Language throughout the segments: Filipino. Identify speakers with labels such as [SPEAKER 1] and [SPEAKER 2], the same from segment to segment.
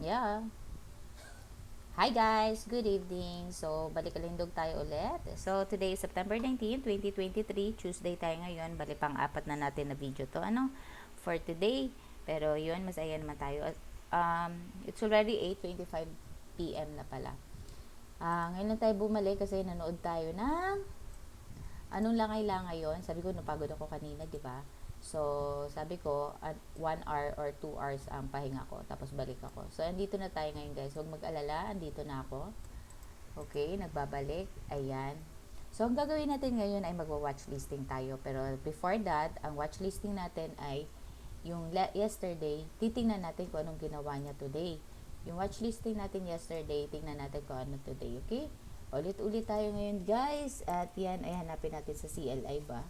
[SPEAKER 1] Yeah. Hi guys, good evening. So, balik-alindog tayo ulit. So, today is September 19, 2023. Tuesday tayo ngayon. Bali pang-apat na natin na video to. For today. Pero yun, masaya naman tayo. It's already 8:25 p.m. na pala. Ngayon lang tayo bumalik kasi nanood tayo ng anong langay-langay yun. Sabi ko, napagod ako kanina, di ba? So, sabi ko, 1 hour or 2 hours ang pahinga ko. Tapos balik ako. So, andito na tayo ngayon guys. Huwag mag-alala. Andito na ako. Okay, nagbabalik. Ayan. So, ang gagawin natin ngayon ay magwa-watch listing tayo. Pero before that, ang watch listing natin ay yung yesterday, titingnan natin kung anong ginawa niya today. Yung watch listing natin yesterday, tingnan natin kung ano today, okay? Ulit-ulit tayo ngayon, guys. At yan ay hanapin natin sa CLI ba?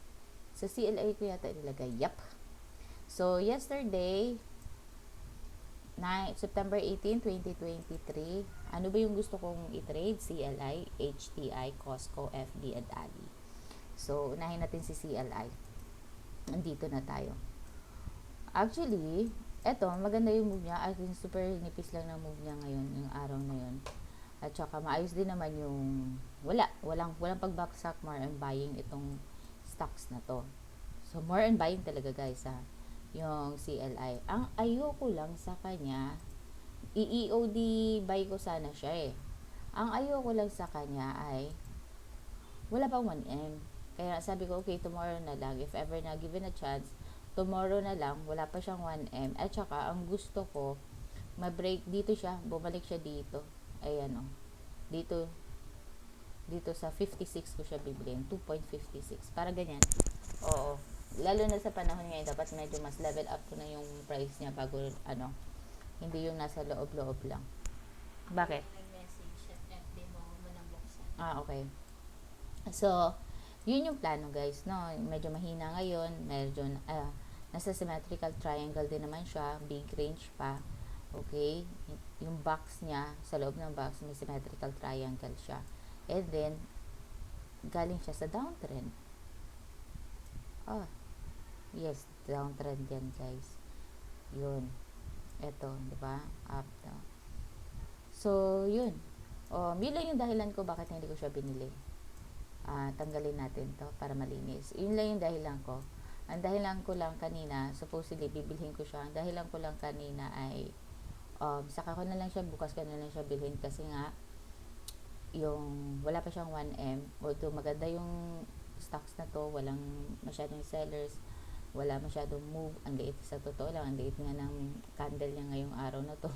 [SPEAKER 1] Sa CLI ko yata nilagay. Yup. So, yesterday, September 18, 2023, ano ba yung gusto kong i-trade? CLI, HTI, Costco, FB, and Ali. So, unahin natin si CLI. Nandito na tayo. Actually, eto, maganda yung move niya. I think super nipis lang na move niya ngayon, yung araw na yun. At saka maayos din naman yung walang pagbaksak, more on buying itong stocks na to. So, more on buying talaga guys ha. Yung CLI. Ang ayoko lang sa kanya, i-EOD buy ko sana siya eh. Ang ayoko lang sa kanya ay wala pang 1M. Kaya sabi ko, okay, tomorrow na lang. If ever na given a chance, tomorrow na lang, wala pa siyang 1M. At saka, ang gusto ko, ma-break dito siya, bumalik siya dito. Ayan o. Dito, dito sa 56 ko siya bibilin. 2.56. Para ganyan. Oo. Lalo na sa panahon ngayon, dapat medyo mas level up ko na yung price niya bago, hindi yung nasa loob-loob lang. Bakit? Okay. So, yun yung plano guys, no? Medyo mahina ngayon, medyo nasa symmetrical triangle din naman siya, big range pa. Okay? Yung box niya, sa loob ng box, may symmetrical triangle siya. And then, galing siya sa downtrend. Yes, downtrend yan guys. Yun. Ito, di ba? Up, down. So, yun. Yun lang yung dahilan ko bakit hindi ko siya binili. Tanggalin natin to para malinis. Yun lang yung dahilan ko. Ang dahilan ko lang kanina, supposedly bibilhin ko siya. Ang dahilan ko lang kanina ay saka ko na lang siya, bukas ko na lang siya bilhin kasi nga yung wala pa siyang 1M. Although maganda yung stocks na to, walang masyadong sellers, wala masyadong move. Ang liit sa totoo lang, ang liit nga ng candle niya ngayong araw na to.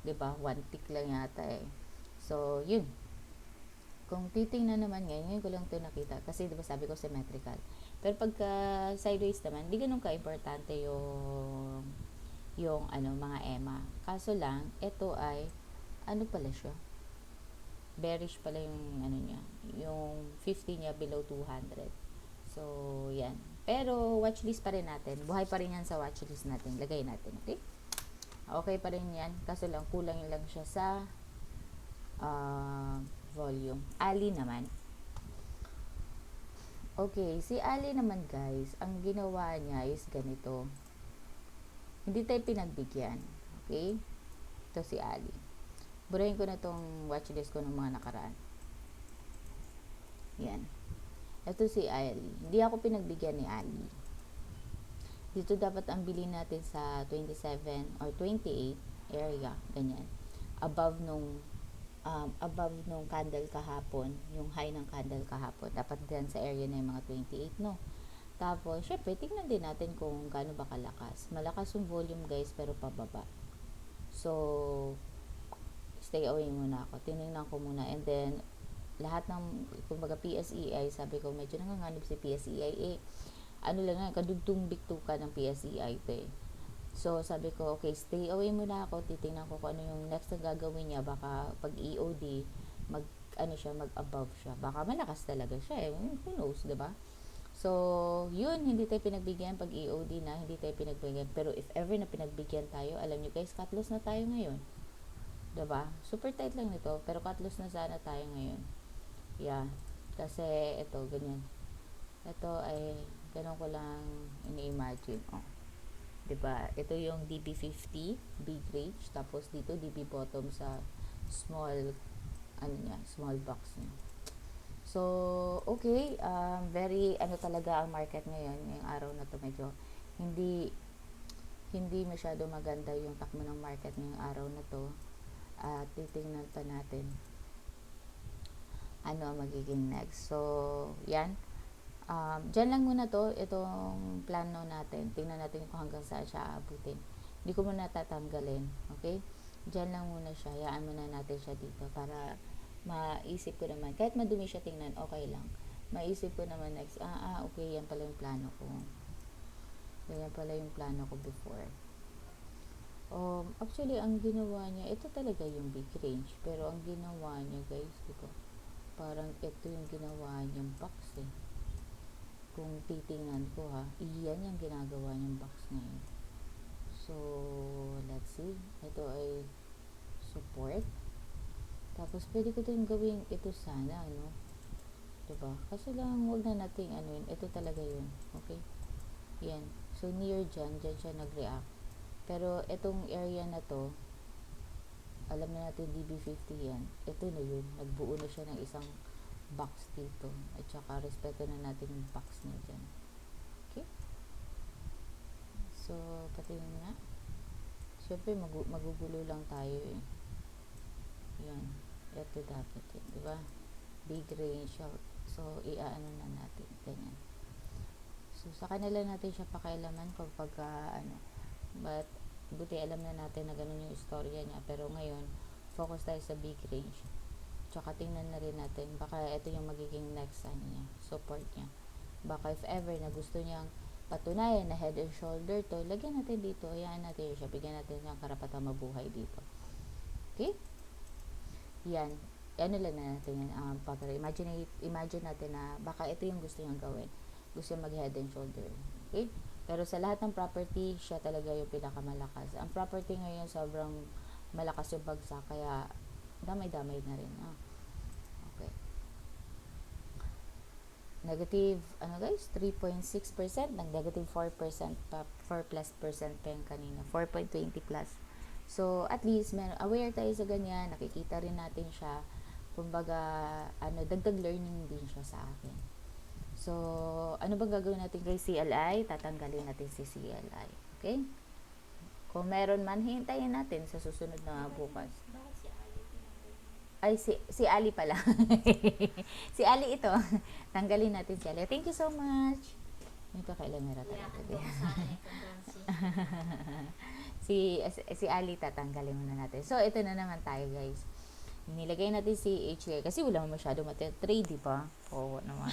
[SPEAKER 1] 'Di ba? One tick lang yata eh. So, yun. Kung titingnan naman ngayon ko lang ito nakita. Kasi diba sabi ko symmetrical. Pero pagka sideways naman, di ganun ka-importante yung mga EMA. Kaso lang, ito ay, ano pala siya? Bearish pala yung niya. Yung 50 niya below 200. So, yan. Pero, watchlist pa rin natin. Buhay pa rin yan sa watchlist natin. Lagay natin, okay? Okay pa rin yan. Kaso lang, kulang lang siya sa volume. Ali naman. Okay, si Ali naman guys, ang ginawa niya is ganito. Hindi tayo pinagbigyan. Okay? Ito si Ali. Burahin ko na tong watchlist ko ng mga nakaraan. Yan. Ito si Ali. Hindi ako pinagbigyan ni Ali. Dito dapat ang bilhin natin sa 27 or 28 area. Ganyan. Above nung candle kahapon, yung high ng candle kahapon, dapat din sa area na yung mga 28, no? Tapos, syempre, tingnan din natin kung gaano ba kalakas. Malakas yung volume, guys, pero pababa. So, stay away muna ako. Tinignan ko muna. And then, lahat ng, kumbaga, PSEI, sabi ko, medyo nanganganib si PSEI. Ano lang nga, kadugtong biktuka ng PSEI ito eh. So, sabi ko, okay, stay away muna ako. Titingnan ko kung ano yung next na gagawin niya. Baka pag EOD, mag-above siya. Baka malakas talaga siya eh. Who knows, diba? So, yun, hindi tayo pinagbigyan pag EOD na, hindi tayo pinagbigyan. Pero if ever na pinagbigyan tayo, alam nyo guys, cut loss na tayo ngayon. Diba? Super tight lang nito, pero cut loss na sana tayo ngayon. Yeah. Kasi, ito, ganyan. Ito ay, ganun ko lang ini-imagine. 'Diba? Ito yung DB50, big range. Tapos dito, DB bottom sa small, small box niya. So, okay. Very, talaga ang market ngayon. Ngayong araw na to medyo hindi hindi masyado maganda yung takbo ng market ngayong araw na to. At titingnan pa natin ano ang magiging next. So, yan. Dyan lang muna to, itong plano natin. Tingnan natin kung hanggang saan siya aabutin. Hindi ko muna tatanggalin. Okay? Dyan lang muna siya. Hayaan muna natin siya dito para maisip ko naman. Kahit madumi siya tingnan, okay lang. Maisip ko naman next, okay, yan pala yung plano ko. Ganyan pala yung plano ko before. Actually, ang ginawa niya, ito talaga yung big range. Pero ang ginawa niya, guys, diba? Parang ito yung ginawa niyang box eh. Kung titingnan ko ha, iyan yung ginagawa niyang box ngayon. So, let's see. Ito ay support. Tapos, pwede ko din gawin ito sana, no? Diba? Kasi lang, wag na nating yun. Ito talaga yun. Okay? Yan. So, near dyan siya nag-react. Pero, itong area na to, alam na natin DB50 yan. Ito na yun. Nagbuo na siya ng isang box dito. At saka, respeto na natin yung box niya dyan. Okay? So, patingin nga. Siyempre, magugulo lang tayo eh. Yan. Ito dapat yun. Diba? Big range siya. So, iaano na natin. Ganyan. So, sa kanila natin siya pakialaman kapag but, buti alam na natin na ganun yung istorya niya. Pero ngayon, focus tayo sa big range. Tsaka tingnan na rin natin. Baka ito yung magiging next niya. Support niya. Baka if ever na gusto niyang patunayan na head and shoulder to, lagyan natin dito. Hayaan natin siya. Bigyan natin siyang karapatang mabuhay dito. Okay? Yan. Ano lang na natin yan. Imagine natin na baka ito yung gusto niyang gawin. Gusto niyang mag head and shoulder. Okay? Pero sa lahat ng property, siya talaga yung pinakamalakas. Ang property ngayon, sobrang malakas yung bagsak. Kaya, damay-damay na rin. Okay. Negative, guys, 3.6%. Nag-negative 4% pa, 4 plus percent pa yung kanina. 4.20 plus. So, at least, aware tayo sa ganyan. Nakikita rin natin siya. Kumbaga, dagdag learning din siya sa akin. So, ano bang gagawin natin kay CLI? Tatanggalin natin si CLI. Okay? Kung meron man, hintayin natin sa susunod na bukas. Ay, si Ali pala. Si Ali ito. Tanggalin natin si Ali. Thank you so much. Ito kailan meron talaga. Si Ali tatanggalin muna natin. So, ito na naman tayo, guys. Nilagay natin si HK kasi wala mo masyado matitrade, di ba? Oo naman.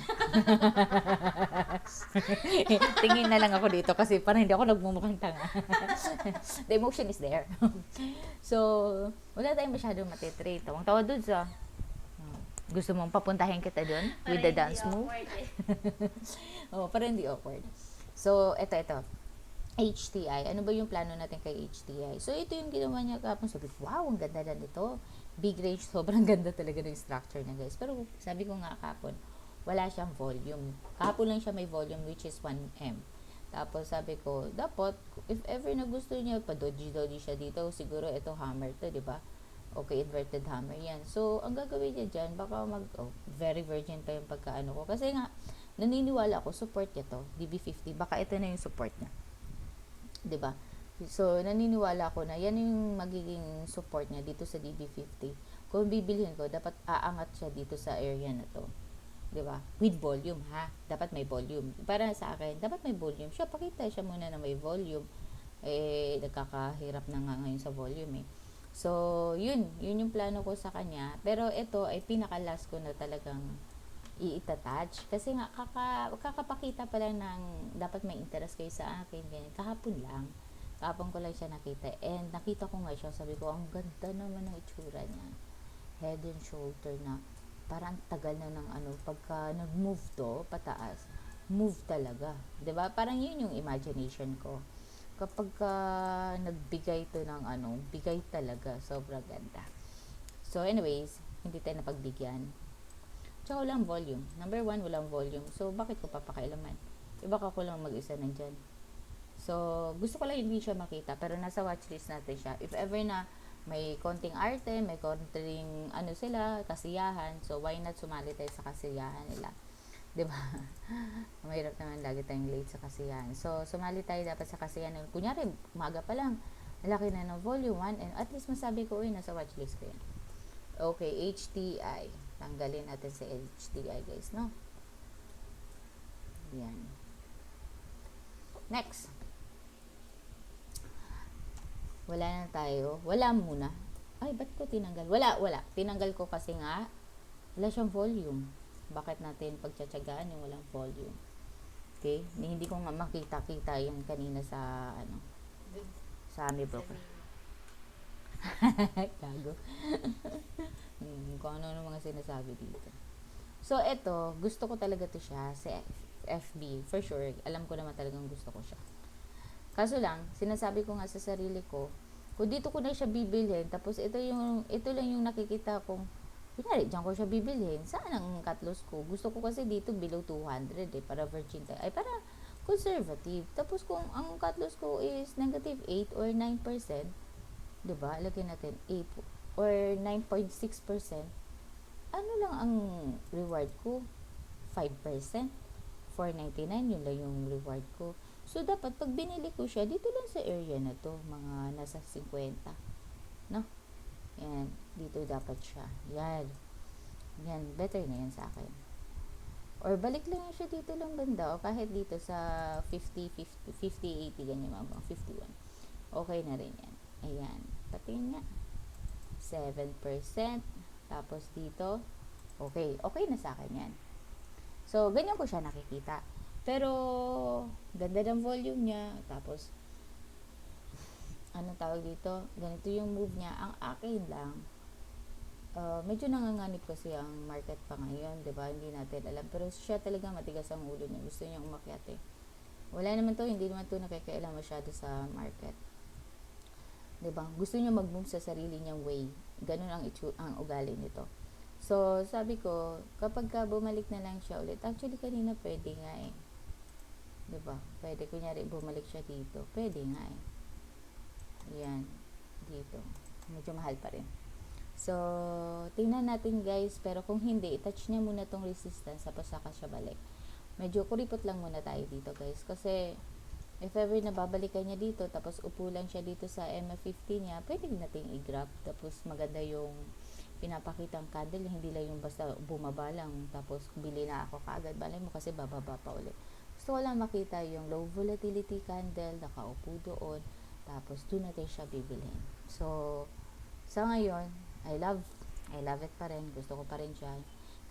[SPEAKER 1] Tingin na lang ako dito kasi parang hindi ako nagmumukhang tanga. The emotion is there. So, wala tayong masyado matitrade. Tawang-tawa dun sa gusto mong papuntahin kita dun with the dance move. Parang hindi awkward. So, ito. HTI. Ano ba yung plano natin kay HTI? So, ito yung ginawa niya kapon. Sabi ko, wow, ang ganda na nito. Big range, sobrang ganda talaga ng structure niya, guys. Pero, sabi ko nga kapon, wala siyang volume. Kahapon lang siya may volume, which is 1M. Tapos, sabi ko, dapat, if ever na gusto niya, pa-dodgy siya dito, siguro ito hammer to, di ba? Okay, inverted hammer yan. So, ang gagawin niya dyan, baka very virgin pa yung pagkaano ko. Kasi nga, naniniwala ako, support niya to, DB50. Baka ito na yung support niya. Diba? So, naniniwala ko na yan yung magiging support niya dito sa DB50. Kung bibilhin ko, dapat aangat siya dito sa area na to. Diba? With volume, ha? Dapat may volume. Para sa akin, dapat may volume siya. Pakita siya muna na may volume. Nagkakahirap na nga ngayon sa volume, eh. So, yun yung plano ko sa kanya. Pero ito ay pinaka-last ko na talagang i-attach. Kasi nga, kakapakita pa lang ng dapat may interest kayo sa akin. Ganyan. Kahapon lang. Kahapon ko lang siya nakita. And nakita ko nga siya. Sabi ko, ang ganda naman ng itsura niya. Head and shoulder na. Parang tagal na ng pagka nag-move to, pataas, move talaga. 'Di ba? Parang yun yung imagination ko. Kapag nagbigay to ng bigay talaga. Sobrang ganda. So, anyways, hindi tayo napagbigyan. Tsaka walang volume. Number 1, walang volume. So, bakit ko papakailaman? Baka ko lang mag-isa nandyan. So, gusto ko lang hindi siya makita, pero nasa watchlist natin siya. If ever na may konting arte, may konting ano sila, kasiyahan, so why not sumali tayo sa kasiyahan nila? 'Di ba? Mahirap naman lagi tayong late sa kasiyahan. So, sumali tayo dapat sa kasiyahan. Kunyari, umaga pa lang, laki na ng volume 1, and at least masabi ko, uy, nasa watchlist ko yan. Okay, HTI. Tanggalin natin sa HTI, guys, no? Yan. Next. Wala na tayo. Wala muna. Ay, ba't ko tinanggal? Wala. Tinanggal ko kasi nga, wala siyang volume. Bakit natin pagtsatsagaan yung walang volume? Okay? Hindi ko nga makita-kita yan kanina sa, sa Ami Broker. Gago. Kung ano mga sinasabi dito. So, eto, gusto ko talaga to siya sa FB. For sure, alam ko naman talagang gusto ko siya. Kaso lang, sinasabi ko nga sa sarili ko, kung dito ko na siya bibilhin, tapos ito lang yung nakikita kong, kunyari, dyan ko siya bibilhin, saan ang cut-loss ko? Gusto ko kasi dito below 200 para virgin tayo. Ay, para conservative. Tapos kung ang cut-loss ko is negative 8 or 9%, diba? Lagyan natin 8 or 9.6%, ano lang ang reward ko? 5%. 4.99, yun lang yung reward ko. So, dapat pag binili ko siya, dito lang sa area na to, mga nasa 50. No? Yan. Dito dapat siya. Yan. Yan. Better na yan sa akin. Or balik lang siya dito lang banda. O kahit dito sa 50, 80, ganyan mga 51. Okay na rin yan. Ayan. Patingin nga. 7%. Tapos dito, okay. Okay na sa akin yan. So, ganyan ko siya nakikita. Pero, ganda ng volume niya. Tapos, anong tawag dito? Ganito yung move niya. Ang akin lang, medyo nanganganib kasi ang market pa ngayon, 'di ba? Hindi natin alam. Pero siya talaga matigas ang ulo niya. Gusto niya umakyat eh. Wala naman to, hindi naman to nakikailan masyado sa market. 'Di ba? Gusto niya mag-move sa sarili niyang way. Ganun ang ugali nito. So, sabi ko, kapag ka bumalik na lang siya ulit, actually kanina pwede nga eh. 'Di ba? Pwede, kunyari bumalik siya dito. Pwede nga eh. Yan. Dito. Medyo mahal pa rin. So, tingnan natin guys. Pero kung hindi, i-touch niya muna tong resistance tapos saka siya balik. Medyo kuripot lang muna tayo dito guys. Kasi, if ever nababalikan niya dito, tapos upo lang siya dito sa MA50 niya, pwede nating i-grab. Tapos maganda yung pinapakitang candle, hindi lang yung basta bumaba lang, tapos bili na ako kaagad. Balay mo kasi bababa pa ulit. Gusto ko lang makita yung low volatility candle, nakaupo doon, tapos doon natin siya bibilhin. So, sa ngayon, I love it pa rin. Gusto ko pa rin siya.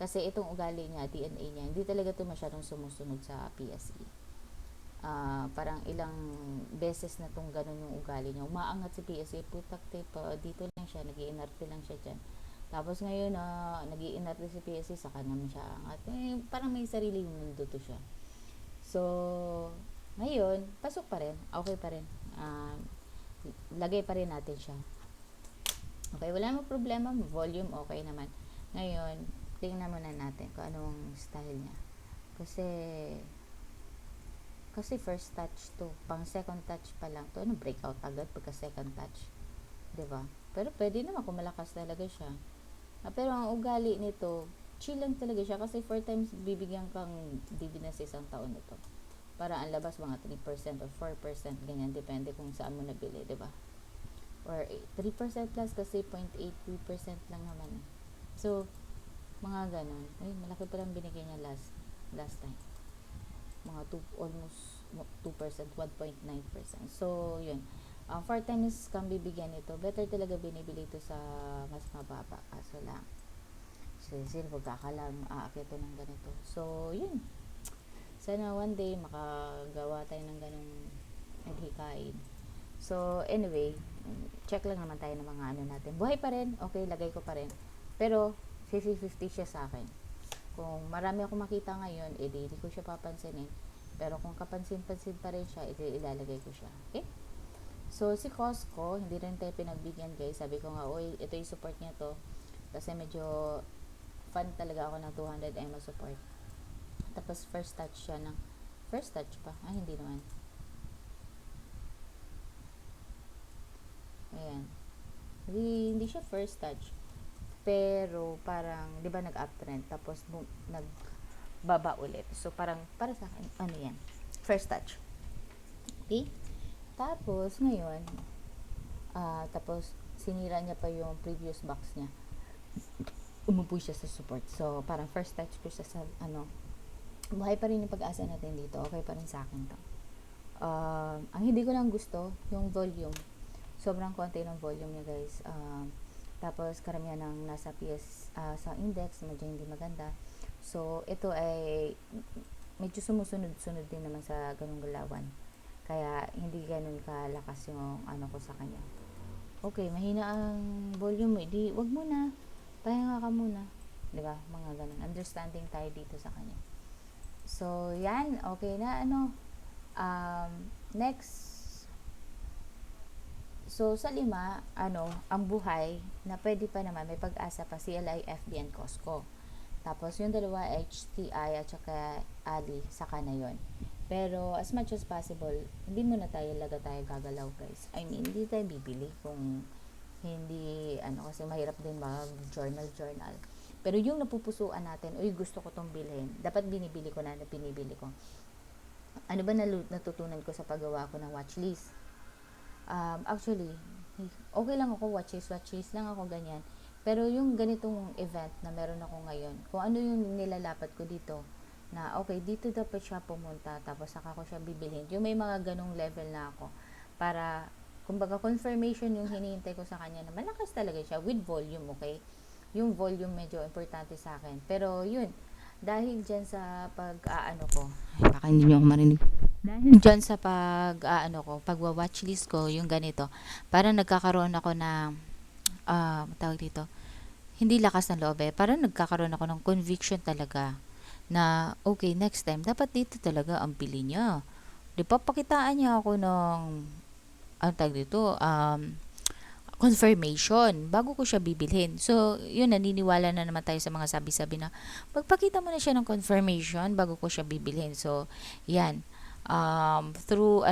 [SPEAKER 1] Kasi itong ugali niya, DNA niya, hindi talaga ito masyadong sumusunod sa PSE. Parang ilang beses na itong ganun yung ugali niya. Umaangat si PSE, putak tape, dito lang siya, nag-iinarte lang siya dyan. Tapos ngayon, nag-iinarte si PSE, saka naman siya angat. Parang may sarili mundo to siya. So, ngayon, pasok pa rin. Okay pa rin. Lagay pa rin natin siya. Okay, wala mo problema. Volume, okay naman. Ngayon, tingnan muna natin kung anong style niya. Kasi first touch to. Pang second touch pa lang to. Ano, breakout agad pagka second touch. 'Di ba? Pero pwede naman kung malakas talaga siya. Pero ang ugali nito, chill lang talaga siya kasi 4 times bibigyan kang dividend sa isang taon nito. Para ang labas mga 3% or 4%, ganyan, depende kung saan mo nabili, 'di ba? Or 3% plus kasi 0.82% lang naman. So, mga ganun. Ay, malaki pa lang binigay niya last time. Mga almost 2%, 1.9%. So, yun. 4 times kang bibigyan nito. Better talaga binibili ito sa mas mababa. Kaso lang, sino pagkakalam aakit ng ganito. So, yun. Sana one day makagawa tayo ng ganong naghikain. So, anyway, check lang naman tayo ng mga ano natin. Buhay pa rin. Okay, lagay ko pa rin. Pero, 50-50 siya sa akin. Kung marami akong makita ngayon, hindi ko siya papansinin. Pero kung kapansin-pansin pa rin siya, ilalagay ko siya. Okay? So, si Costco, hindi rin tayo pinagbigyan guys. Sabi ko nga, ito yung support niya to. Kasi medyo fan talaga ako ng 200 EMA support. Tapos, first touch pa. Hindi naman. Ayan. Hindi siya first touch. Pero parang, di ba nag-uptrend, tapos nagbaba ulit. So parang, para sa akin, ano yan? First touch. Okay? Tapos, ngayon, tapos, sinira niya pa yung previous box niya. Umupo siya sa support. So, parang first touch ko siya sa, buhay pa rin yung pag-asa natin dito. Okay pa rin sa akin to. Ang hindi ko lang gusto, yung volume. Sobrang konti ng volume niya, guys. Tapos, karamihan ng nasa PS, sa index, medyo hindi maganda. So, ito ay medyo sumusunod-sunod din naman sa ganung galawan. Kaya, hindi ganun kalakas yung ko sa kanya. Okay, mahina ang volume mo. Di, wag muna. Pahinga ka muna. Diba? Mga ganun. Understanding tayo dito sa kanya. So, yan. Okay na, next. So, sa 5, ang buhay, na pwede pa naman, may pag-asa pa, CLI, FB, and Costco. Tapos, yung dalawa, HTI, at saka Ali, saka na yun. Pero, as much as possible, hindi muna tayo gagalaw, guys. I mean, hindi tayo bibili kung hindi, kasi mahirap din mag-journal. Pero yung napupusuan natin, uy, gusto ko tong bilhin, dapat binibili ko na pinibili ko. Ano ba natutunan ko sa paggawa ko ng watchlist? Actually, okay lang ako, watchlist lang ako, ganyan. Pero yung ganitong event na meron ako ngayon, kung ano yung nilalapat ko dito, na okay, dito dapat siya pumunta, tapos saka ko siya bibilhin. Yung may mga ganong level na ako, para, kumbaga, confirmation yung hinihintay ko sa kanya na malakas talaga siya, with volume, okay? Yung volume medyo importante sa akin. Pero yun, dahil dyan sa ko, ay, baka hindi nyo ako marinig. Dahil dyan sa pagwa-watchlist ko, yung ganito, parang nagkakaroon ako ng, tawag dito, hindi lakas ng loob parang nagkakaroon ako ng conviction talaga, na, okay, next time, dapat dito talaga ang bili niya. Di ba, pakitaan niya ako ng, tawag dito, confirmation bago ko siya bibilhin. So, yun, naniniwala na naman tayo sa mga sabi-sabi na magpakita mo na siya ng confirmation bago ko siya bibilhin. So, yan. Through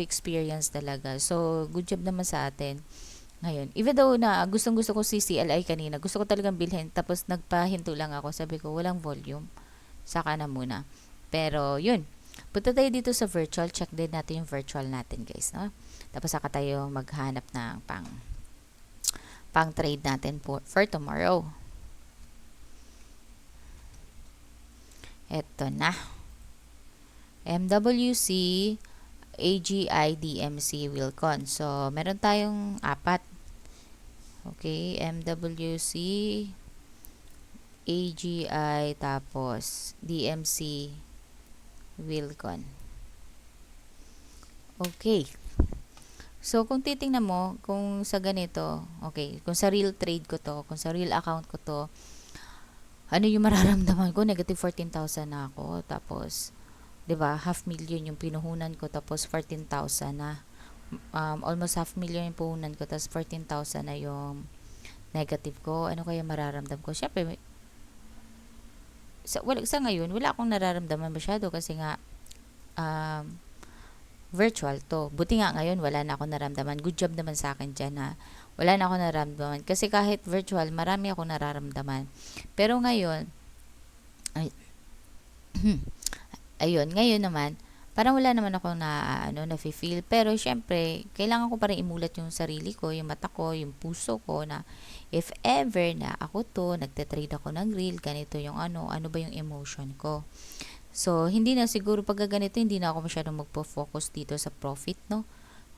[SPEAKER 1] experience talaga. So, good job naman sa atin. Ngayon, even though na gustong-gusto ko si CLI kanina, gusto ko talagang bilhin, tapos nagpahinto lang ako. Sabi ko, walang volume. Saka na muna. Pero, yun. Punta tayo dito sa virtual. Check din natin yung virtual natin, guys. No? Tapos, saka tayo maghanap ng pang trade natin for tomorrow. Eto na. MWC, AGI, DMC, Wilcon. So, meron tayong 4. Okay, MWC, AGI, tapos DMC, Wilcon. Okay. So, kung titingnan mo, kung sa ganito, okay, kung sa real trade ko to, kung sa real account ko to, ano yung mararamdaman ko? Negative 14,000 na ako. Tapos, 'di ba, 500,000 yung pinuhunan ko, tapos 14,000 na. Almost 500,000 yung puhunan ko, tapos 14,000 na yung negative ko. Ano kaya mararamdam ko? Syempre, sa ngayon, wala akong nararamdaman masyado kasi nga, virtual to. Buti nga ngayon, wala na akong naramdaman. Good job naman sa akin dyan na wala na akong nararamdaman. Kasi kahit virtual, marami akong nararamdaman. Pero ngayon, ayun, ngayon naman, parang wala naman ako na-feel. Pero syempre, kailangan ko pa rin imulat yung sarili ko, yung mata ko, yung puso ko na if ever na ako to, nagte-trade ako ng real, ganito yung ano ba yung emotion ko. So, hindi na siguro pag ganito, hindi na ako masyadong magpo-focus dito sa profit, no?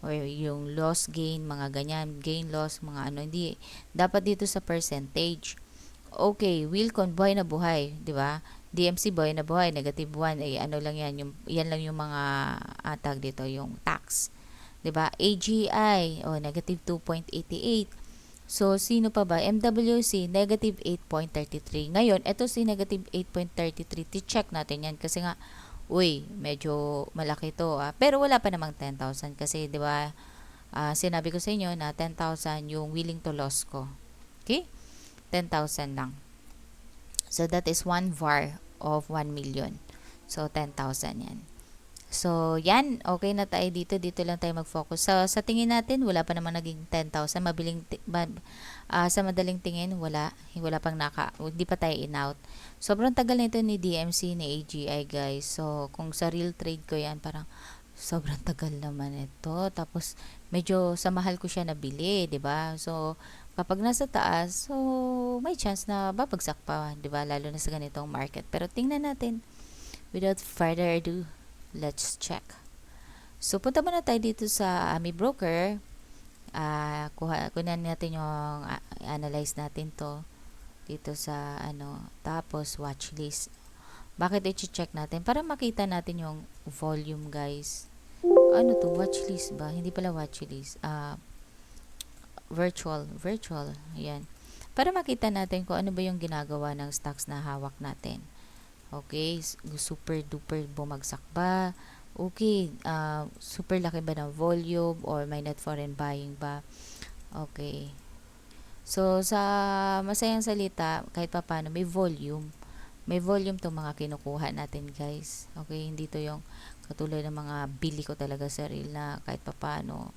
[SPEAKER 1] Or yung loss, gain, mga ganyan, gain, loss, mga hindi. Dapat dito sa percentage. Okay, Wilcon, buhay na buhay, di ba? DMC, buhay na buhay, negative 1, lang yan, yan lang yung mga tag dito, yung tax. Di ba? AGI, negative 2.88. So, sino pa ba? MWC, negative 8.33. Ngayon, ito si negative 8.33. Check natin yan kasi nga, medyo malaki to. Pero wala pa namang 10,000 kasi, di ba, sinabi ko sa inyo na 10,000 yung willing to loss ko. Okay? 10,000 lang. So, that is 1 VAR of 1 million. So, 10,000 yan. So, yan. Okay na tayo dito. Dito lang tayo mag-focus. Sa tingin natin, wala pa naman naging 10,000. Sa madaling tingin, wala. Wala pang hindi pa tayo in-out. Sobrang tagal nito ni DMC, ni AGI, guys. So, kung sa real trade ko yan, parang sobrang tagal naman ito. Tapos, medyo sa mahal ko siya nabili, 'di ba? So, kapag nasa taas, so may chance na babagsak pa, 'di ba? Lalo na sa ganitong market. Pero tingnan natin. Without further ado, let's check. So, punta muna tayo dito sa AMI Broker. Kunan natin yung analyze natin to dito sa tapos watch list. Bakit i-check natin? Para makita natin yung volume, guys. Ano to? Watch list ba? Hindi pala watch list. Virtual. Ayan. Para makita natin kung ano ba yung ginagawa ng stocks na hawak natin. Okay, super duper bumagsak ba? Okay, super laki ba ng volume or may net foreign buying ba? Okay. So, sa masayang salita, kahit pa paano, may volume. May volume to mga kinukuha natin, guys. Okay, hindi to yung katulad ng mga bili ko talaga sa reel na kahit pa paano,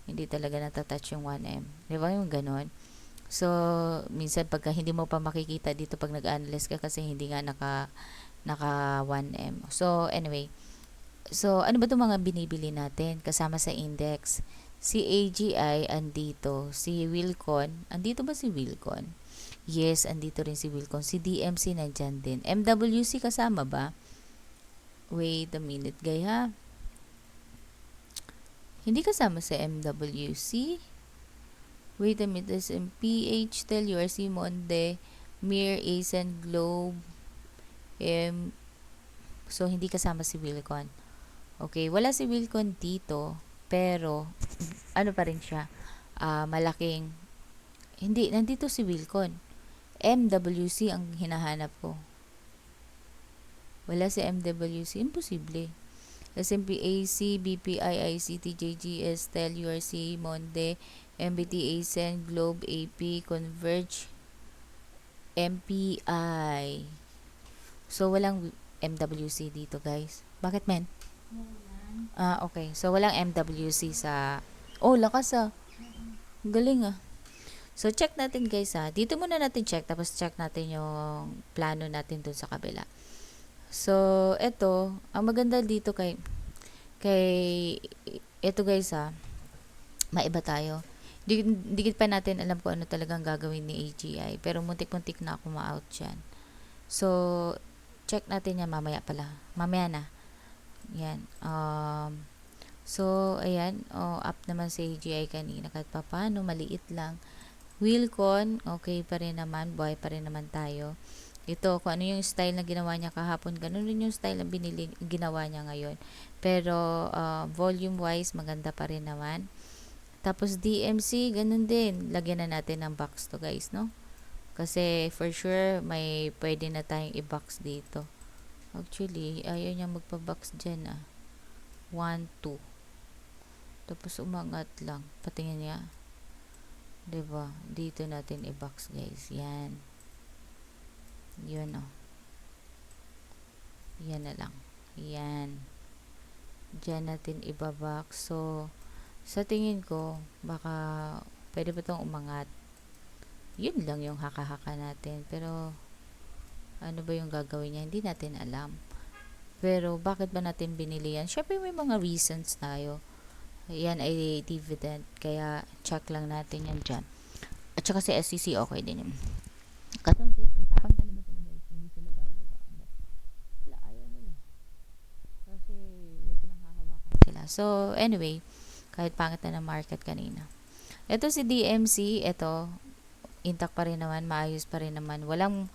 [SPEAKER 1] hindi talaga natatouch yung 1M. Di ba yung ganon? So, minsan pagka hindi mo pa makikita dito pag nag-analyze ka kasi hindi nga naka 1M. So, anyway. So, ano ba itong mga binibili natin kasama sa index? Si AGI andito. Si Wilcon. Andito ba si Wilcon? Yes, andito rin si Wilcon. Si DMC nandyan din. MWC kasama ba? Wait a minute, gaya. Hindi kasama sa MWC. Wait a minute, S&P, HTEL, URC, Monde, Mir, ASEN, Globe, so hindi kasama si Wilcon. Okay, wala si Wilcon dito, pero ano pa rin siya, malaking, hindi, nandito si Wilcon. MWC ang hinahanap ko. Wala si MWC, imposible. S&P, AC, BPI, ICT, JGS, TEL, URC, Monde, MBT, ASEN, Globe, AP, Converge, MPI. So, walang MWC dito, guys. Bakit, men? Okay. So, walang MWC sa... Oh, lakas Galing So, check natin, guys, Dito muna natin check, tapos check natin yung plano natin dun sa kabila. So, eto, ang maganda dito eto, guys, maiba tayo. Dikit pa natin alam kung ano talagang gagawin ni AGI. Pero muntik-muntik na ako ma-out dyan. So, check natin yan mamaya pala. Mamaya na. Yan. So, ayan. Up naman si AGI kanina. Kahit pa paano, maliit lang. Wilcon, okay pa rin naman. Buhay pa rin naman tayo. Ito, kung ano yung style na ginawa niya kahapon, ganun rin yung style na ginawa niya ngayon. Pero, volume-wise, maganda pa rin naman. Tapos DMC, ganun din. Lagyan na natin ng box to, guys, no? Kasi for sure may pwede na tayong i-box dito. Actually, ayaw niya magpa-box dyan 1, 2. Tapos umangat lang. Patingin niya. 'Di ba? Dito natin i-box, guys. Yan. Yun Yan na lang. Yan. Diyan natin i-box. So, sa tingin ko, baka pwede pa itong umangat. Yun lang yung haka-haka natin. Pero, ano ba yung gagawin niya? Hindi natin alam. Pero, bakit ba natin binili yan? Syempre, may mga reasons tayo. Yan ay dividend. Kaya, check lang natin yan dyan. At saka si SEC, okay din yun. Kasi, tapang talaga sila, guys. Hindi sila gagawa. Wala, ayaw nila. Kasi, may pinanghahawakan sila. So, anyway, kahit pangit na ng market kanina. Ito si DMC, ito, intact pa rin naman, maayos pa rin naman. Walang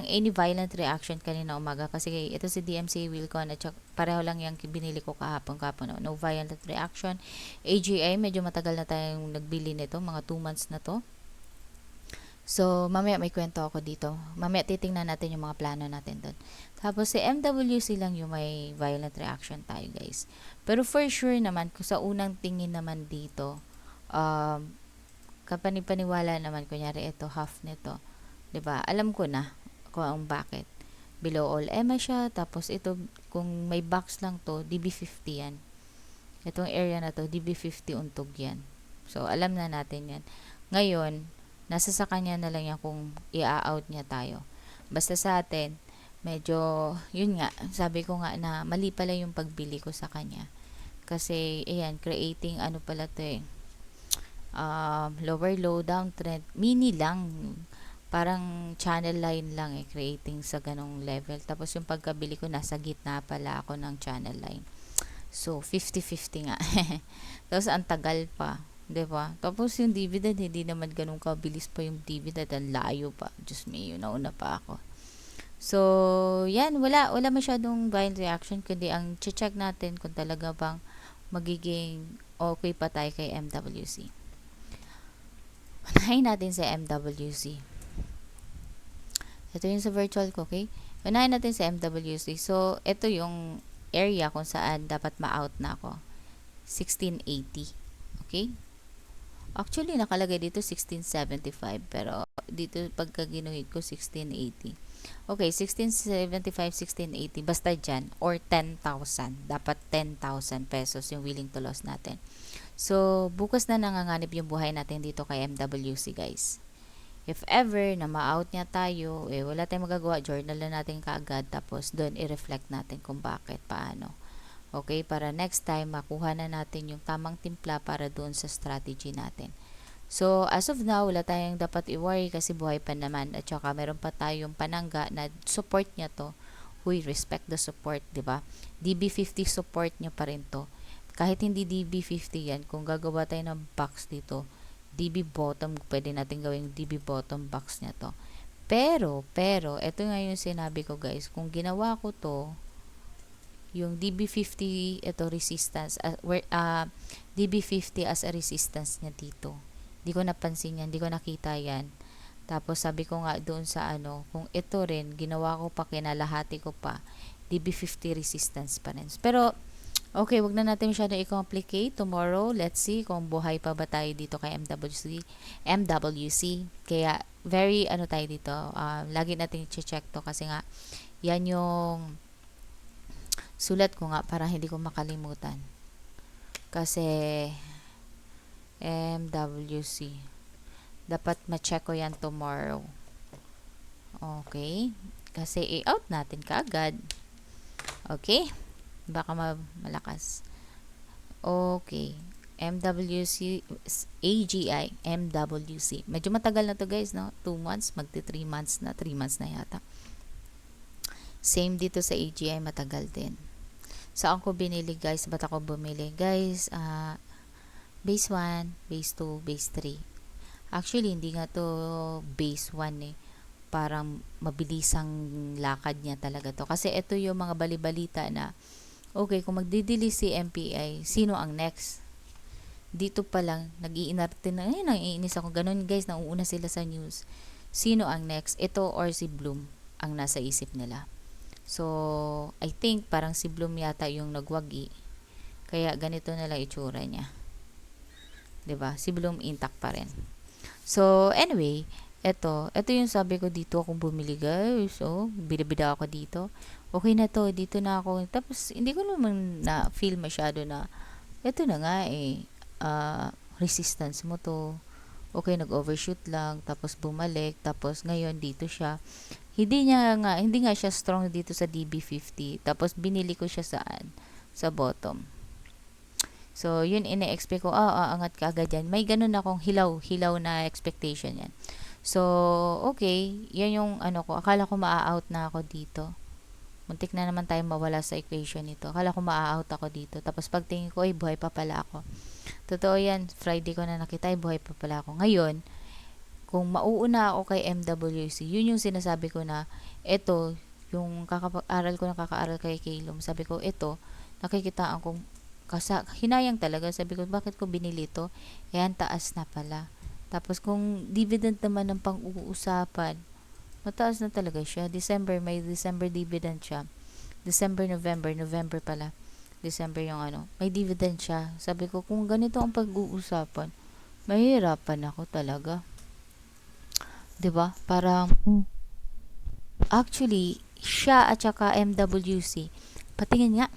[SPEAKER 1] any violent reaction kanina umaga kasi ito si DMC, Wilcon, at pareho lang yung binili ko kahapon. No violent reaction. AGI, medyo matagal na tayong nagbili nito, mga 2 months na to. So, mamaya may kwento ako dito. Mamaya titingnan natin yung mga plano natin doon. Tapos, si MWC lang yung may violent reaction tayo, guys. Pero for sure naman, kung sa unang tingin naman dito, kapanipaniwala naman, kunyari ito, half nito. 'Di ba? Alam ko na kung bakit. below all EMA siya. Tapos ito, kung may box lang to, DB50 yan. Itong area na to, DB50 untog yan. So, alam na natin yan. Ngayon, nasa sa kanya na lang yan kung i-out niya tayo. Basta sa atin, medyo, yun nga, sabi ko nga na mali pala yung pagbili ko sa kanya. Kasi, ayan, creating ano pala to eh, lower low downtrend, mini lang. Parang channel line lang eh, creating sa ganong level. Tapos yung pagkabili ko, nasa gitna pala ako ng channel line. So, 50-50 nga. Tapos, ang tagal pa. 'Di ba? Tapos, yung dividend, hindi naman ganun kabilis pa yung dividend. Ang layo pa. Diyos me, yun, nauna pa ako. So, yan. Wala masyadong buying reaction. Kundi, ang check natin kung talaga bang magiging okay pa tayo kay MWC. Unahin natin sa MWC. Ito yung sa virtual ko, okay? Unahin natin sa MWC. So, ito yung area kung saan dapat ma-out na ako. 1680. Okay? Actually, nakalagay dito 1675. Pero, dito pagka ginuhit ko, 1680. Okay, 1675, 1680. Basta dyan. Or 10,000. Dapat 10,000 pesos yung willing to loss natin. So, bukas na nanganganib yung buhay natin dito kay MWC, guys. If ever na ma-out niya tayo, wala tayong magagawa, journal na natin kaagad, tapos doon i-reflect natin kung bakit, paano. Okay, para next time, makuha na natin yung tamang timpla para doon sa strategy natin. So, as of now, wala tayong dapat i-worry kasi buhay pa naman. At saka, meron pa tayong panangga na support niya to. We respect the support, di ba? DB50 support niya pa rin to. Kahit hindi DB50 yan, kung gagawa tayo ng box dito, DB bottom, pwede natin gawing DB bottom box niya to. Pero, ito nga yung sinabi ko guys, kung ginawa ko to, yung DB50, ito resistance, DB50 as a resistance niya dito. Di ko napansin yan, di ko nakita yan. Tapos sabi ko nga doon sa ano, kung ito rin, ginawa ko pa, kinalahati ko pa, DB50 resistance pa rin. Pero, okay, wag na natin masyado i-complicate. Tomorrow, let's see kung buhay pa ba tayo dito kay MWC. Kaya, very, ano tayo dito, lagi natin i-check to kasi nga, yan yung sulat ko nga para hindi ko makalimutan. Kasi, MWC. Dapat ma-check ko yan tomorrow. Okay. Kasi, i-out natin kaagad. Okay. Baka malakas. Okay. MWC, AGI, MWC. Medyo matagal na to guys, no? 2 months, magti 3 months na. 3 months na yata. Same dito sa AGI, matagal din. Saan ko binili guys? Ba't ako bumili? Guys, base 1, base 2, base 3. Actually, hindi nga to base 1 eh. Parang mabilisang lakad niya talaga to. Kasi ito yung mga balibalita na okay, kung magdidili si MPI, sino ang next? Dito pa lang, nag-iinarte na, naiinis ako. Ganun guys, nauuna sila sa news. Sino ang next? Ito or si Bloom ang nasa isip nila. So, I think parang si Bloom yata yung nagwagi. Kaya ganito na lang itsura niya. 'Di ba? Si Bloom intact pa rin. So, anyway, ito yung sabi ko dito akong bumili guys. So, bida-bida ako dito. Okay na to, dito na ako. Tapos, hindi ko naman na-feel masyado na, ito na nga resistance mo to. Okay, nag-overshoot lang, tapos bumalik, tapos ngayon dito siya. Hindi nga siya strong dito sa DB50. Tapos, binili ko siya saan? Sa bottom. So, yun ine-expect ko, angat ka agad yan. May ganun akong hilaw na expectation yan. So, okay, yan yung ano ko. Akala ko maa-out na ako dito. Muntik na naman tayo mawala sa equation nito. Akala ko maa-out ako dito. Tapos pagtingin ko, buhay pa pala ako. Totoo yan, Friday ko na nakita, buhay pa pala ako. Ngayon, kung mauuna ako kay MWC, yun yung sinasabi ko na, ito, yung kakaaral kay Kalom, sabi ko, ito, nakikitaan kong, hinayang talaga, sabi ko, bakit ko binili ito? Ayan, taas na pala. Tapos kung dividend naman ng pang-uusapan, mataas na talaga siya. December, may December dividend siya. November pala. December yung may dividend siya. Sabi ko, kung ganito ang pag-uusapan, mahirapan ako talaga. 'Di ba? Parang, actually, siya at saka MWC. Patingin nga.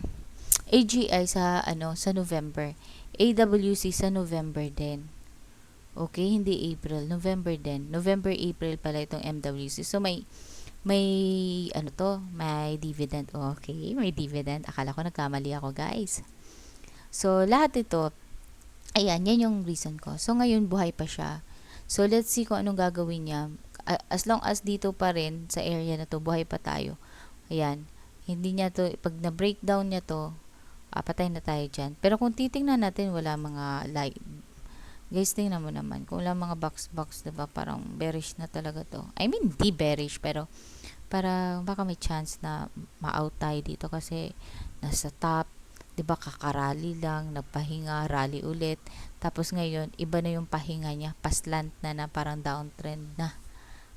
[SPEAKER 1] AGI sa sa November. AWC sa November din. Okay, hindi April, November din. November, April pala itong MWC. So may may dividend. Okay, may dividend. Akala ko nagkamali ako, guys. So lahat ito, ayan, yan yung reason ko. So ngayon buhay pa siya. So let's see kung anong gagawin niya. As long as dito pa rin sa area na to, buhay pa tayo. Ayan, hindi niya to, pag na-breakdown niya to, patay na tayo dyan. Pero kung titingnan natin, wala mga light. Guys, tingnan mo naman. Kung wala mga box, diba, parang bearish na talaga to. I mean, di bearish, pero para baka may chance na ma-out tayo dito kasi nasa top, diba, kakarally lang, nagpahinga, rally ulit. Tapos ngayon, iba na yung pahinga niya. Paslant na parang downtrend na.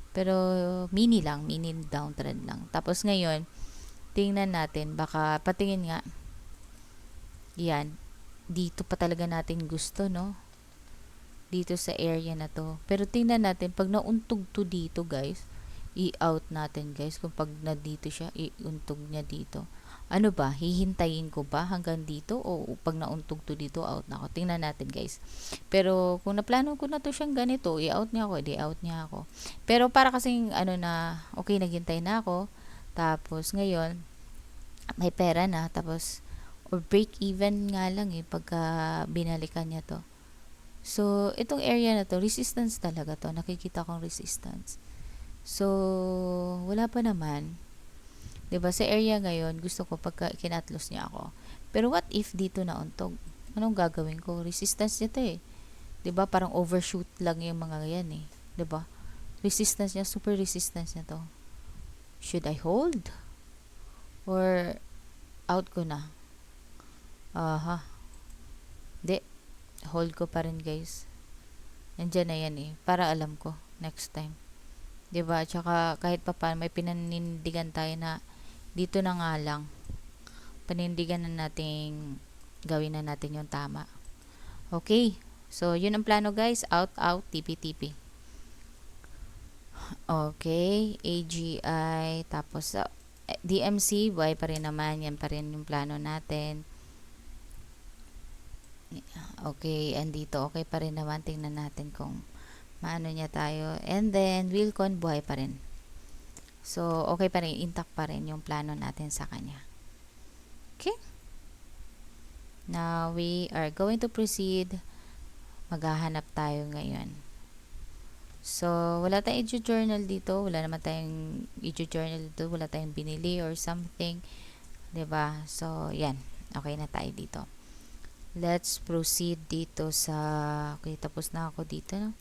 [SPEAKER 1] Pero mini downtrend lang. Tapos ngayon, tingnan natin, baka patingin nga, yan, dito pa talaga natin gusto, no? Dito sa area na to. Pero tingnan natin, pag nauntog to dito, guys, i-out natin, guys. Kung pag na dito siya, iuntog niya dito. Ano ba? Hihintayin ko ba hanggang dito? O pag nauntog to dito, out na ako. Tingnan natin, guys. Pero kung naplano ko na to siyang ganito, i-out niya ako, i-out niya ako. Pero para kasing, okay, naghintay na ako. Tapos, ngayon, may pera na. Tapos, or break even nga lang pagka binalikan niya to. So, itong area na to, resistance talaga to. Nakikita kong resistance. So, wala pa naman. 'Di ba? Sa area ngayon, gusto ko pagka kinatlos niya ako. Pero what if dito na untog? Anong gagawin ko? Resistance niya to 'Di ba? Parang overshoot lang yung mga yan 'Di ba? Resistance niya, super resistance niya to. Should I hold? Or out ko na? Hindi. Hold ko pa rin, guys. Nandiyan na yan para alam ko next time. 'Di ba? Tsaka kahit pa paano may pinanindigan tayo na dito na nga lang. Panindigan na nating gawin na natin yung tama. Okay. So, yun ang plano, guys. Out, TP. Okay. AGI. Tapos, DMC. Buhay pa rin naman. Yan pa rin yung plano natin. Okay. Andito. Okay pa rin naman. Tingnan natin kung maano niya tayo. And then, Wilcon, buhay pa rin. So, okay pa rin. Intact pa rin yung plano natin sa kanya. Okay? Now, we are going to proceed. Maghahanap tayo ngayon. So, wala tayong edu-journal dito. Wala naman tayong edu-journal dito. Wala tayong binili or something. 'Di ba? So, yan. Okay na tayo dito. Let's proceed dito sa... Okay, tapos na ako dito, no?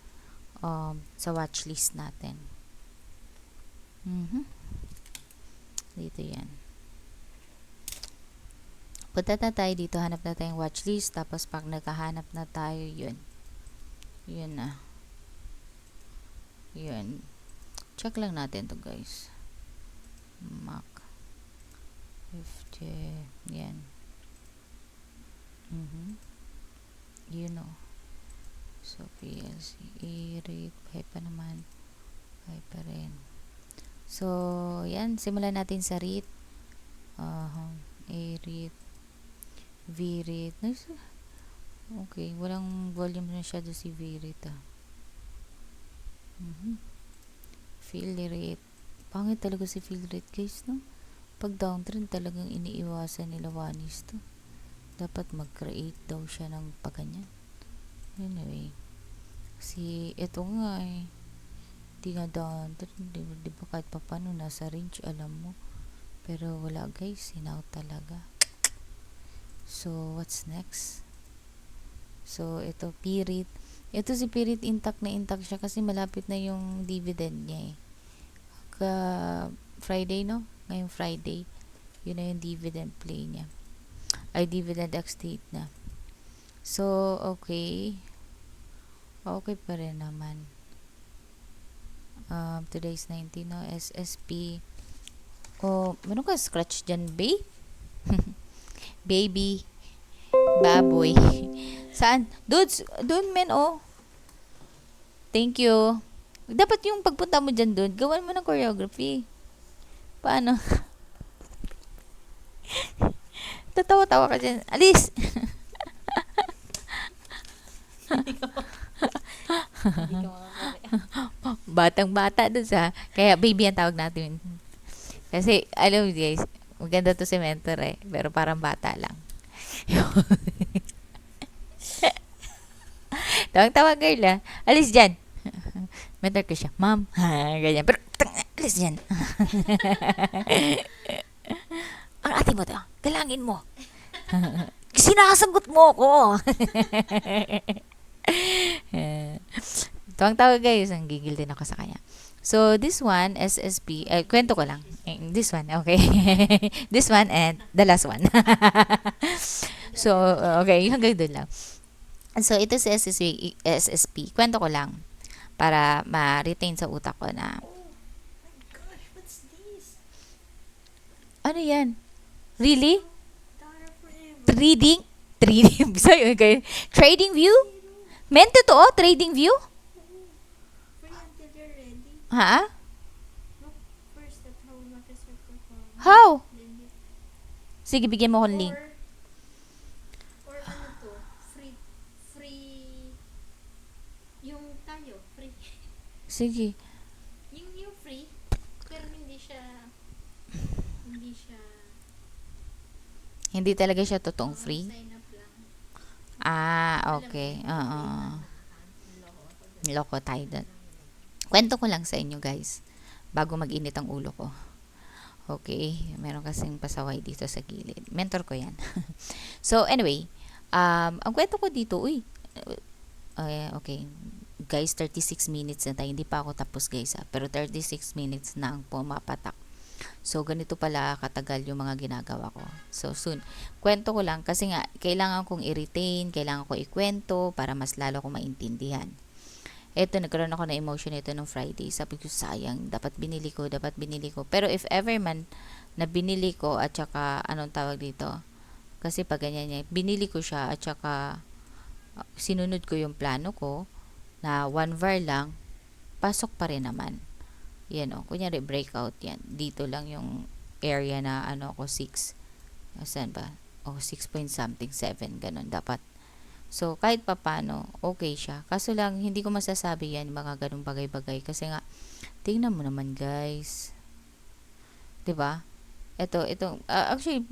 [SPEAKER 1] Sa watchlist natin. Dito yan. Punta na tayo dito, hanap na tayong watchlist, tapos pag naghahanap na tayo, yun na. Yun. Check lang natin to, guys. Mac 50. Yan. You know. So, PLC. E-rate. Buhay pa naman. Buhay pa rin. So, yan. Simulan natin sa rate. A-rate. V-rate. Okay. Walang volume na siya si V-rate. Fill rate. Pangit talaga si fill rate, guys, no? Pag downtrend talagang iniiwasan nila wanis to. Dapat mag-create daw siya ng paganyan. Anyway. Kasi, ito nga di nga downtrend. Di ba kahit pa paano nasa range, alam mo. Pero wala, guys. Sinaw talaga. So, what's next? So, ito, P-rate. Ito si P-rate, intact na intact siya kasi malapit na yung dividend niya Friday, no? Ngayong Friday. Yun na yung dividend play niya. Ay, dividend ex-date na. So, okay. Okay pa rin naman. Today's 19, no? SSP. Meron ka scratch dyan, babe? Baby. Baboy. Saan? Doon, men, Thank you. Dapat yung pagpunta mo dyan doon, gawan mo ng choreography. paano? Tatawa-tawa ka dyan. Alis!
[SPEAKER 2] Hindi ka makakari.
[SPEAKER 1] Batang-bata dun sa... Kaya baby ang tawag natin. Kasi, alam mo guys, maganda to si mentor eh. Pero parang bata lang. Tawag-tawa girl ah. Alis dyan. Mentor ko siya. Ma'am. Ganyan. Pero, alis dyan. Ang ate mo to. Galangin mo. Sinasagot mo ako. Tawang-tawa guys. Ang gigil din ako sa kanya. So, this one, SSP, kwento ko lang. This one, okay. This one and the last one. So, okay, hanggang doon lang. So, ito si SSP. Kwento ko lang para ma-retain sa utak ko na,
[SPEAKER 2] Oh my gosh, what's this?
[SPEAKER 1] ano yan? Really?
[SPEAKER 2] Dara Forever.
[SPEAKER 1] Trading? Trading? Sorry, okay. Trading view? Meant to oh? Trading view?
[SPEAKER 2] Free until you're ready.
[SPEAKER 1] Ha?
[SPEAKER 2] Look first at how markets are performing.
[SPEAKER 1] How?
[SPEAKER 2] Then you,
[SPEAKER 1] Sige, bigyan mo akong link.
[SPEAKER 2] or ano to, free, yung tayo, free.
[SPEAKER 1] Sige.
[SPEAKER 2] Yung free, pero hindi siya,
[SPEAKER 1] Hindi talaga siya totoong free?
[SPEAKER 2] sign up lang.
[SPEAKER 1] Ah, okay. Oo. Loko tayo doon. Kwento ko lang sa inyo guys. Bago mag-init ang ulo ko. Okay. Meron kasing pasaway dito sa gilid. Mentor ko yan. So, anyway. Ang kwento ko dito, okay. Guys, 36 minutes na tayo. Hindi pa ako tapos guys ha. Pero 36 minutes na ang pumapatak. So, ganito pala katagal yung mga ginagawa ko. So, soon. Kwento ko lang kasi nga, kailangan kong i-retain, kailangan ko ikwento para mas lalo ko maintindihan. Eto, nagkaroon ako na emotion ito nung Friday. Sabi ko, sayang, dapat binili ko. Pero if ever man na binili ko at saka, anong tawag dito? Kasi pag ganyan niya, binili ko siya at saka sinunod ko yung plano ko na 1 var lang, pasok pa rin naman. Yan o, kunyari breakout yan. Dito lang yung area na ano ko 6. Saan ba? 6 point something, 7, ganun dapat. So, kahit papano, okay siya. Kaso lang, hindi ko masasabi yan, mga ganung bagay-bagay. Kasi nga, tingnan mo naman guys. 'Di ba? Ito, actually,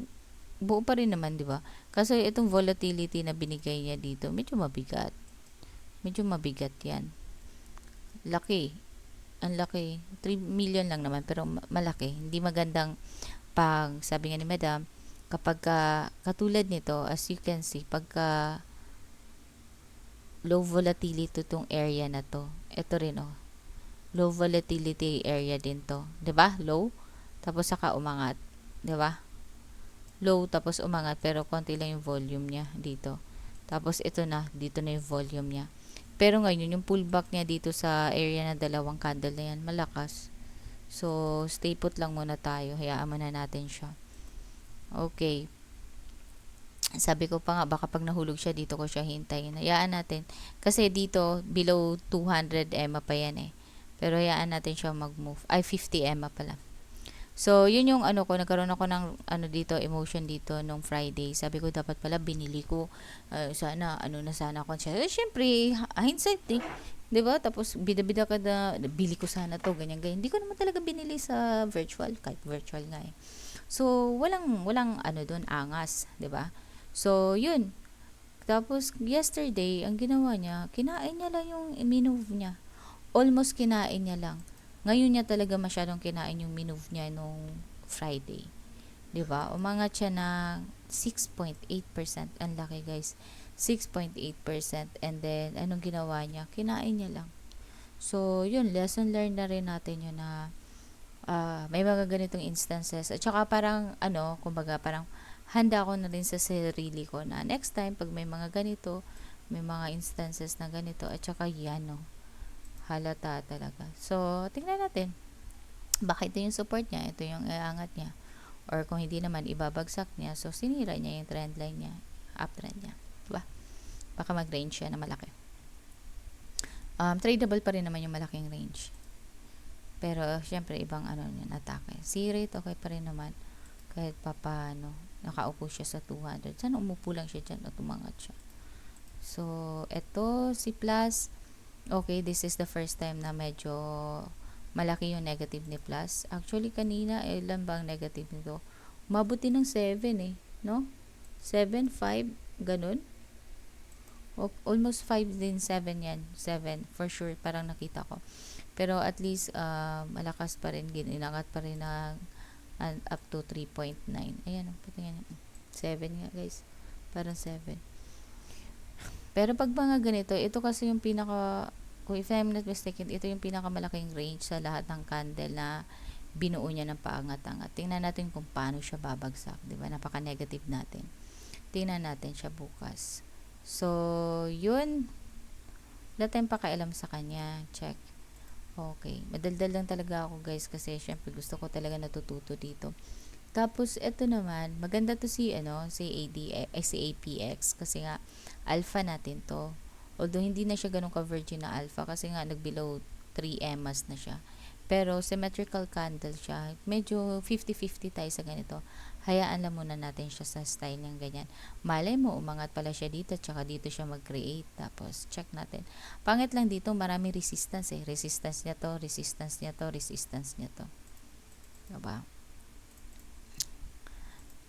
[SPEAKER 1] buo pa rin naman, 'di ba? Kasi itong volatility na binigay niya dito, medyo mabigat. Medyo mabigat yan. Laki. Ang laki. 3 million lang naman, pero malaki. Hindi magandang pag, sabi nga ni Madam, kapag katulad nito, as you can see, pagka low volatility itong area na to. Ito rin low volatility area din to. 'Di ba? Low. Tapos saka umangat. 'Di ba? Low tapos umangat pero konti lang yung volume niya dito. Tapos ito na, dito na yung volume niya. Pero ngayon, yung pullback niya dito sa area na dalawang candle na yan, malakas. So, stay put lang muna tayo. Hayaan muna natin siya. Okay. Sabi ko pa nga, baka pag nahulog siya, dito ko siya hintayin. Hayaan natin. Kasi dito, below 200 EMA pa yan eh. Pero hayaan natin siya mag-move. 50 EMA pala. So, yun yung nagkaroon ako ng dito, emotion dito nung Friday. Sabi ko, dapat pala binili ko. Sana ako siya. Syempre, hindsight eh. 'Di ba? Tapos, bida-bida ka na, bili ko sana to, ganyan-ganyan. Hindi ko naman talaga binili sa virtual, kahit virtual nga eh. So, walang doon, angas. 'Di ba? So, yun. Tapos, yesterday, ang ginawa niya, kinain niya lang yung minove niya. Almost kinain niya lang. Ngayon niya talaga masyadong kinain yung minove niya nung Friday. 'Di ba? Umangat siya ng 6.8%. Ang laki, guys. 6.8%. And then, anong ginawa niya? Kinain niya lang. So, yun. Lesson learned na rin natin yun na may mga ganitong instances. At saka parang, kumbaga parang handa ako na rin sa sarili ko na next time, pag may mga ganito, may mga instances na ganito, at saka yan, halata talaga. So, tingnan natin. Baka ito yung support niya, ito yung iangat niya. Or kung hindi naman, ibabagsak niya. So, sinira niya yung trend line niya, uptrend niya. Diba? Baka mag-range siya na malaki. Tradable pa rin naman yung malaking range. Pero, syempre, ibang yun, atake. C rate, okay pa rin naman. Kahit papaano, nakaupo siya sa 200. Sana umupo lang siya dyan o tumangat siya. So, eto, C+, okay, this is the first time na medyo malaki yung negative ni plus. Actually, kanina, ilan ba ang negative nito? Mabuti ng 7 no? 7, 5, ganun. Almost 5 din, 7 yan. 7, for sure, parang nakita ko. Pero at least, malakas pa rin, inangat pa rin ng up to 3.9. Ayan, patingin. 7 nga, guys. Parang 7. Pero pag mga ganito, ito kasi yung pinaka, kung if I'm not mistaken, ito yung pinakamalaking range sa lahat ng candle na binuo niya ng paangat-angat. Tingnan natin kung paano siya babagsak. Diba? Napaka-negative natin. Tingnan natin siya bukas. So, yun. Wala tayong pakialam sa kanya. Check. Okay. Madaldal lang talaga ako, guys, kasi syempre gusto ko talaga natututo dito. Tapos, ito naman, maganda to si APX, kasi nga, alpha natin to. Although, hindi na siya ganun ka-virgin na alpha, kasi nga, nag-below 3 EMAs na siya. Pero, symmetrical candle siya. Medyo 50-50 tayo sa ganito. Hayaan lang muna natin siya sa style niyang ganyan. Malay mo, umangat pala siya dito, tsaka dito siya mag-create. Tapos, check natin. Pangit lang dito, marami resistance Resistance niya to, resistance niya to, resistance niya to. Diba?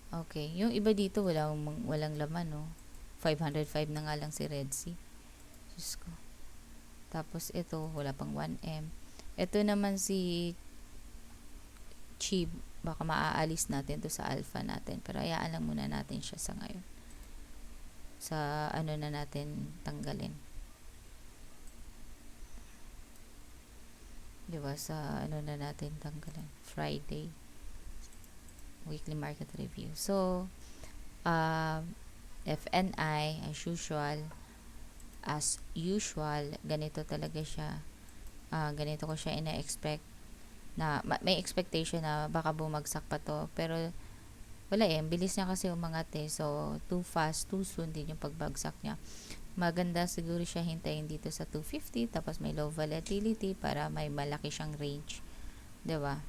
[SPEAKER 1] Okay. Yung iba dito, walang laman, no? 505 na nga lang si Red Sea. Diyos ko. Tapos, ito, wala pang 1M. Ito naman si Chib. Baka maaalis natin to sa alpha natin. Pero, hayaan lang muna natin siya sa ngayon. Sa na natin tanggalin. Diba? Sa na natin tanggalin. Friday. Weekly market review. So, FNI, as usual, ganito talaga siya. Ganito ko siya ina-expect na may expectation na baka bumagsak pa to. Pero, wala bilis niya kasi umangat So, too fast, too soon din yung pagbagsak niya. Maganda siguro siya hintayin dito sa 250, tapos may low volatility para may malaki siyang range. Diba?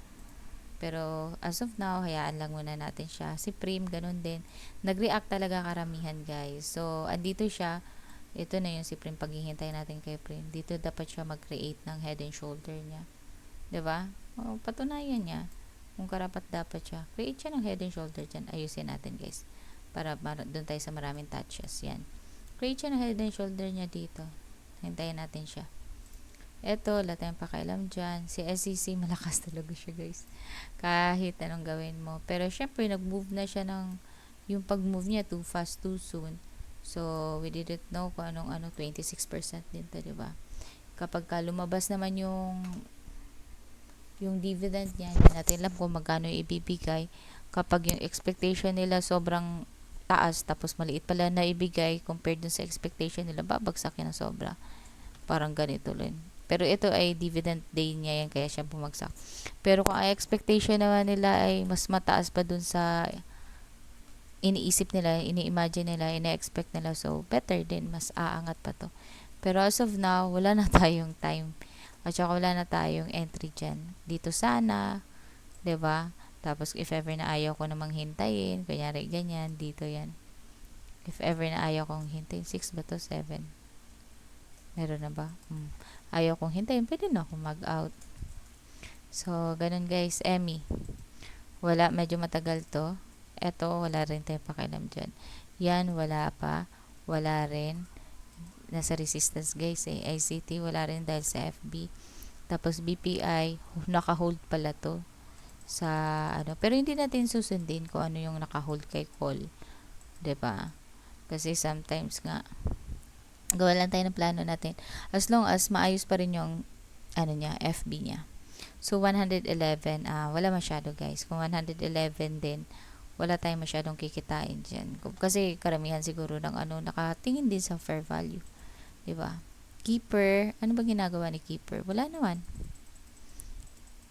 [SPEAKER 1] Pero, as of now, hayaan lang muna natin siya. Si Prim, ganun din. Nag-react talaga karamihan, guys. So, andito siya. Ito na yung si Prim. Paghihintay natin kay Prim. Dito dapat siya mag-create ng head and shoulder niya. Diba? Patunayan niya. Kung karapat dapat siya. Create siya ng head and shoulder dyan. Ayusin natin, guys. Para doon tayo sa maraming touches. Yan. Create siya ng head and shoulder niya dito. Hintayin natin siya. Eto, wala tayong pakailam dyan. Si SEC, malakas talaga siya, guys. Kahit anong gawin mo. Pero, syempre, nag-move na siya yung pag-move niya, too fast, too soon. So, we didn't know kung 26% din to, diba? Kapag lumabas naman yung dividend niya, hindi natin alam kung magkano ibibigay. Kapag yung expectation nila sobrang taas, tapos maliit pala na ibigay compared dun sa expectation nila, babagsak yan ng sobra. Parang ganito lang. Pero ito ay dividend day niya yan, kaya siya bumagsak. Pero kung ang expectation naman nila ay mas mataas pa dun sa iniisip nila, ini-imagine nila, ina-expect nila, so better din, mas aangat pa to. Pero as of now, wala na tayong time. At saka wala na tayong entry dyan. Dito sana, 'di ba? Tapos if ever na ayaw ko namang hintayin, kunyari ganyan, dito yan. If ever na ayaw kong hintayin, 6 ba to? 7. Meron na ba? Ayaw kong hintayin, pwede na akong mag-out. So, ganun guys. Emmy. Wala, medyo matagal to. Eto, wala rin tayong pakialam dyan. Yan, wala pa. Wala rin. Nasa resistance guys ICT, wala rin dahil sa FB. Tapos BPI, naka-hold pala to. Sa pero hindi natin susundin kung ano yung naka-hold kay call. 'Di ba? Kasi sometimes nga gawa lang tayo ng plano natin. As long as maayos pa rin yung niya, FB niya. So 111, wala masyado guys. Kung 111 din, wala tayong masyadong kikitain dyan. Kasi karamihan siguro ng nakatingin din sa fair value. 'Di ba? Keeper, ano ba ginagawa ni Keeper? Wala naman.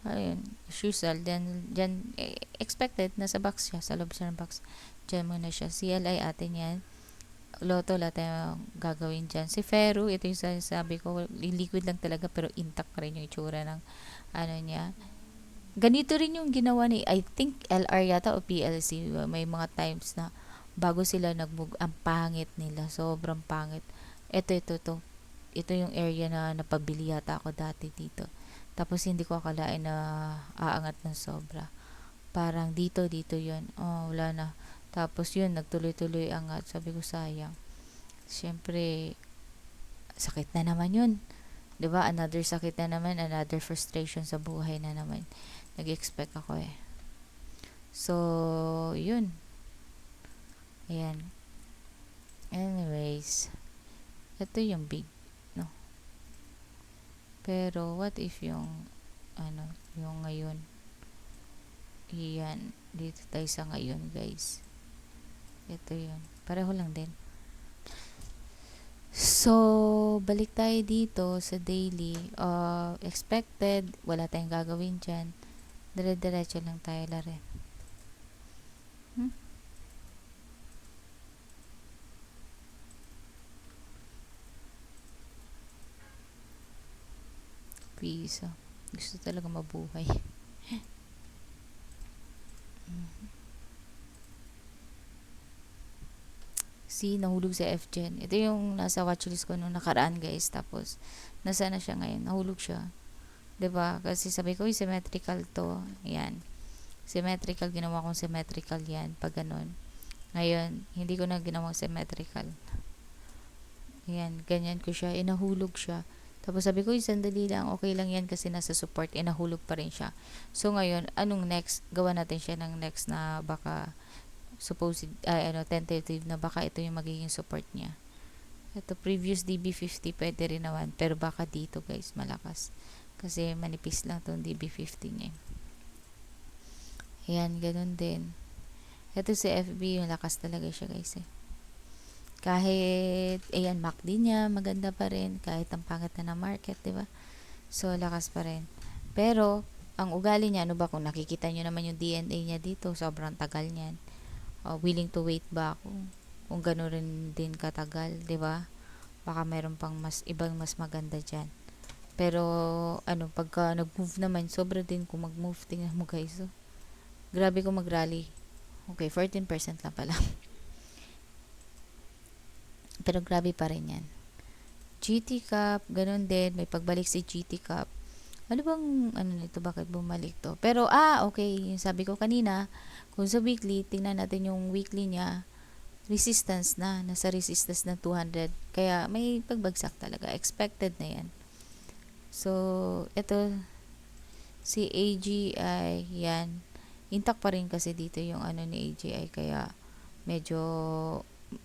[SPEAKER 1] Ayun, usual. Then, dyan, expected, nasa box siya, sa loob siya ng box. Dyan muna siya. CLI atin yan. Loto, wala tayong gagawin dyan. Si Feru, ito yung sabi ko, liquid lang talaga pero intact pa rin yung itsura ng ano niya. Ganito rin yung ginawa ni, I think, LR yata o PLC. May mga times na bago sila nag-move, ang pangit nila. Sobrang pangit. Ito. Ito yung area na napabili yata ako dati dito. Tapos hindi ko akalain na aangat ng sobra. Parang dito yun. Oh, wala na. Tapos yun, nagtuloy-tuloy angat. Sabi ko, sayang. Siyempre, sakit na naman yun. 'Di ba? Another sakit na naman, another frustration sa buhay na naman. Nag-expect ako eh. So, yun. Ayan. Anyways, ito yung big, no? Pero, what if yung, yung ngayon, iyan, dito tayo sa ngayon, guys. Ito yun. Pareho lang din. So, balik tayo dito sa daily. Expected, wala tayong gagawin dyan. Dire-diretso lang tayo lari. Piso. Gusto talaga mabuhay. Si nahulog sa FGen. Ito yung nasa watchlist ko nung nakaraan, guys. Tapos, nasa na siya ngayon? Nahulog siya. 'Di ba? Kasi sabi ko, symmetrical to. Ayan. Symmetrical, ginawa kong symmetrical yan. Pag ganun. Ngayon, hindi ko na ginawang symmetrical. Ayan, ganyan ko siya. Nahulog siya. Tapos sabi ko, sandali lang, okay lang yan kasi nasa support, nahulog pa rin siya. So ngayon, anong next? Gawa natin siya ng next na baka supposed, tentative na baka ito yung magiging support niya. Ito, previous DB50 pwede rin naman, pero baka dito guys, malakas. Kasi manipis lang tong DB50 niya. Ayan, ganun din. Ito si FB, malakas talaga siya guys eh. Kahit, ayan, MACD niya, maganda pa rin. Kahit ang pangit na market, di ba? So, lakas pa rin. Pero, ang ugali niya, ano ba, kung nakikita nyo naman yung DNA niya dito, sobrang tagal niyan. Willing to wait ba ako? Kung gano'n rin din katagal, di ba? Baka meron pang ibang mas maganda dyan. Pero, pagka nag-move naman, sobra din kung mag-move. Tingnan mo guys, oh. Grabe kung mag-rally. Okay, 14% lang pala. Pero grabe pa rin yan. GT Cup, ganun din. May pagbalik si GT Cup. Ano bang, nito, bakit bumalik to? Pero, okay. Yung sabi ko kanina, kung sa weekly, tingnan natin yung weekly niya, resistance na. Nasa resistance na 200. Kaya, may pagbagsak talaga. Expected na yan. So, ito, si AGI, yan. Intact pa rin kasi dito yung ni AGI. Kaya, medyo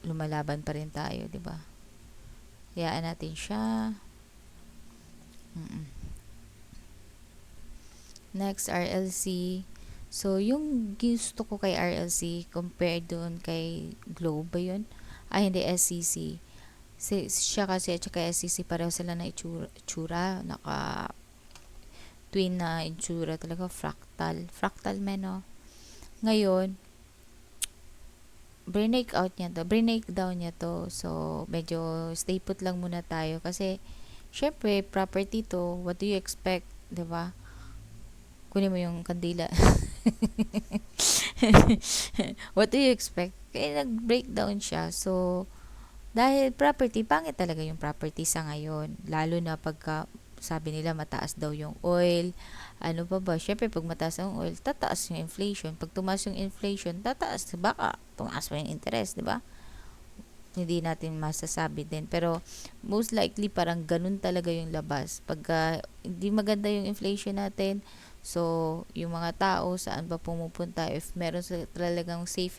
[SPEAKER 1] lumalaban pa rin tayo, di ba? Hayaan natin siya. Next, RLC. So, yung gusto ko kay RLC compared doon kay Globe ba yun? Hindi, SCC. Siya kasi at saka SCC pareho sila na itsura. Naka twin na itsura talaga. Fractal man, no? Ngayon, breakdown niya to. So, medyo stay put lang muna tayo. Kasi, syempre, property to. What do you expect? Diba? Kunin mo yung kandila. What do you expect? Kaya nag-breakdown siya. So, dahil property, pangit talaga yung property sa ngayon. Lalo na pagka sabi nila mataas daw yung oil. Ano pa ba? Syempre, pag mataas ang oil, tataas yung inflation. Pag tumaas yung inflation, tataas. Baka tumaas pa yung interest, di ba? Hindi natin masasabi din. Pero, most likely, parang ganun talaga yung labas. Pagka hindi maganda yung inflation natin, so, yung mga tao, saan ba pumupunta? If meron talagang safe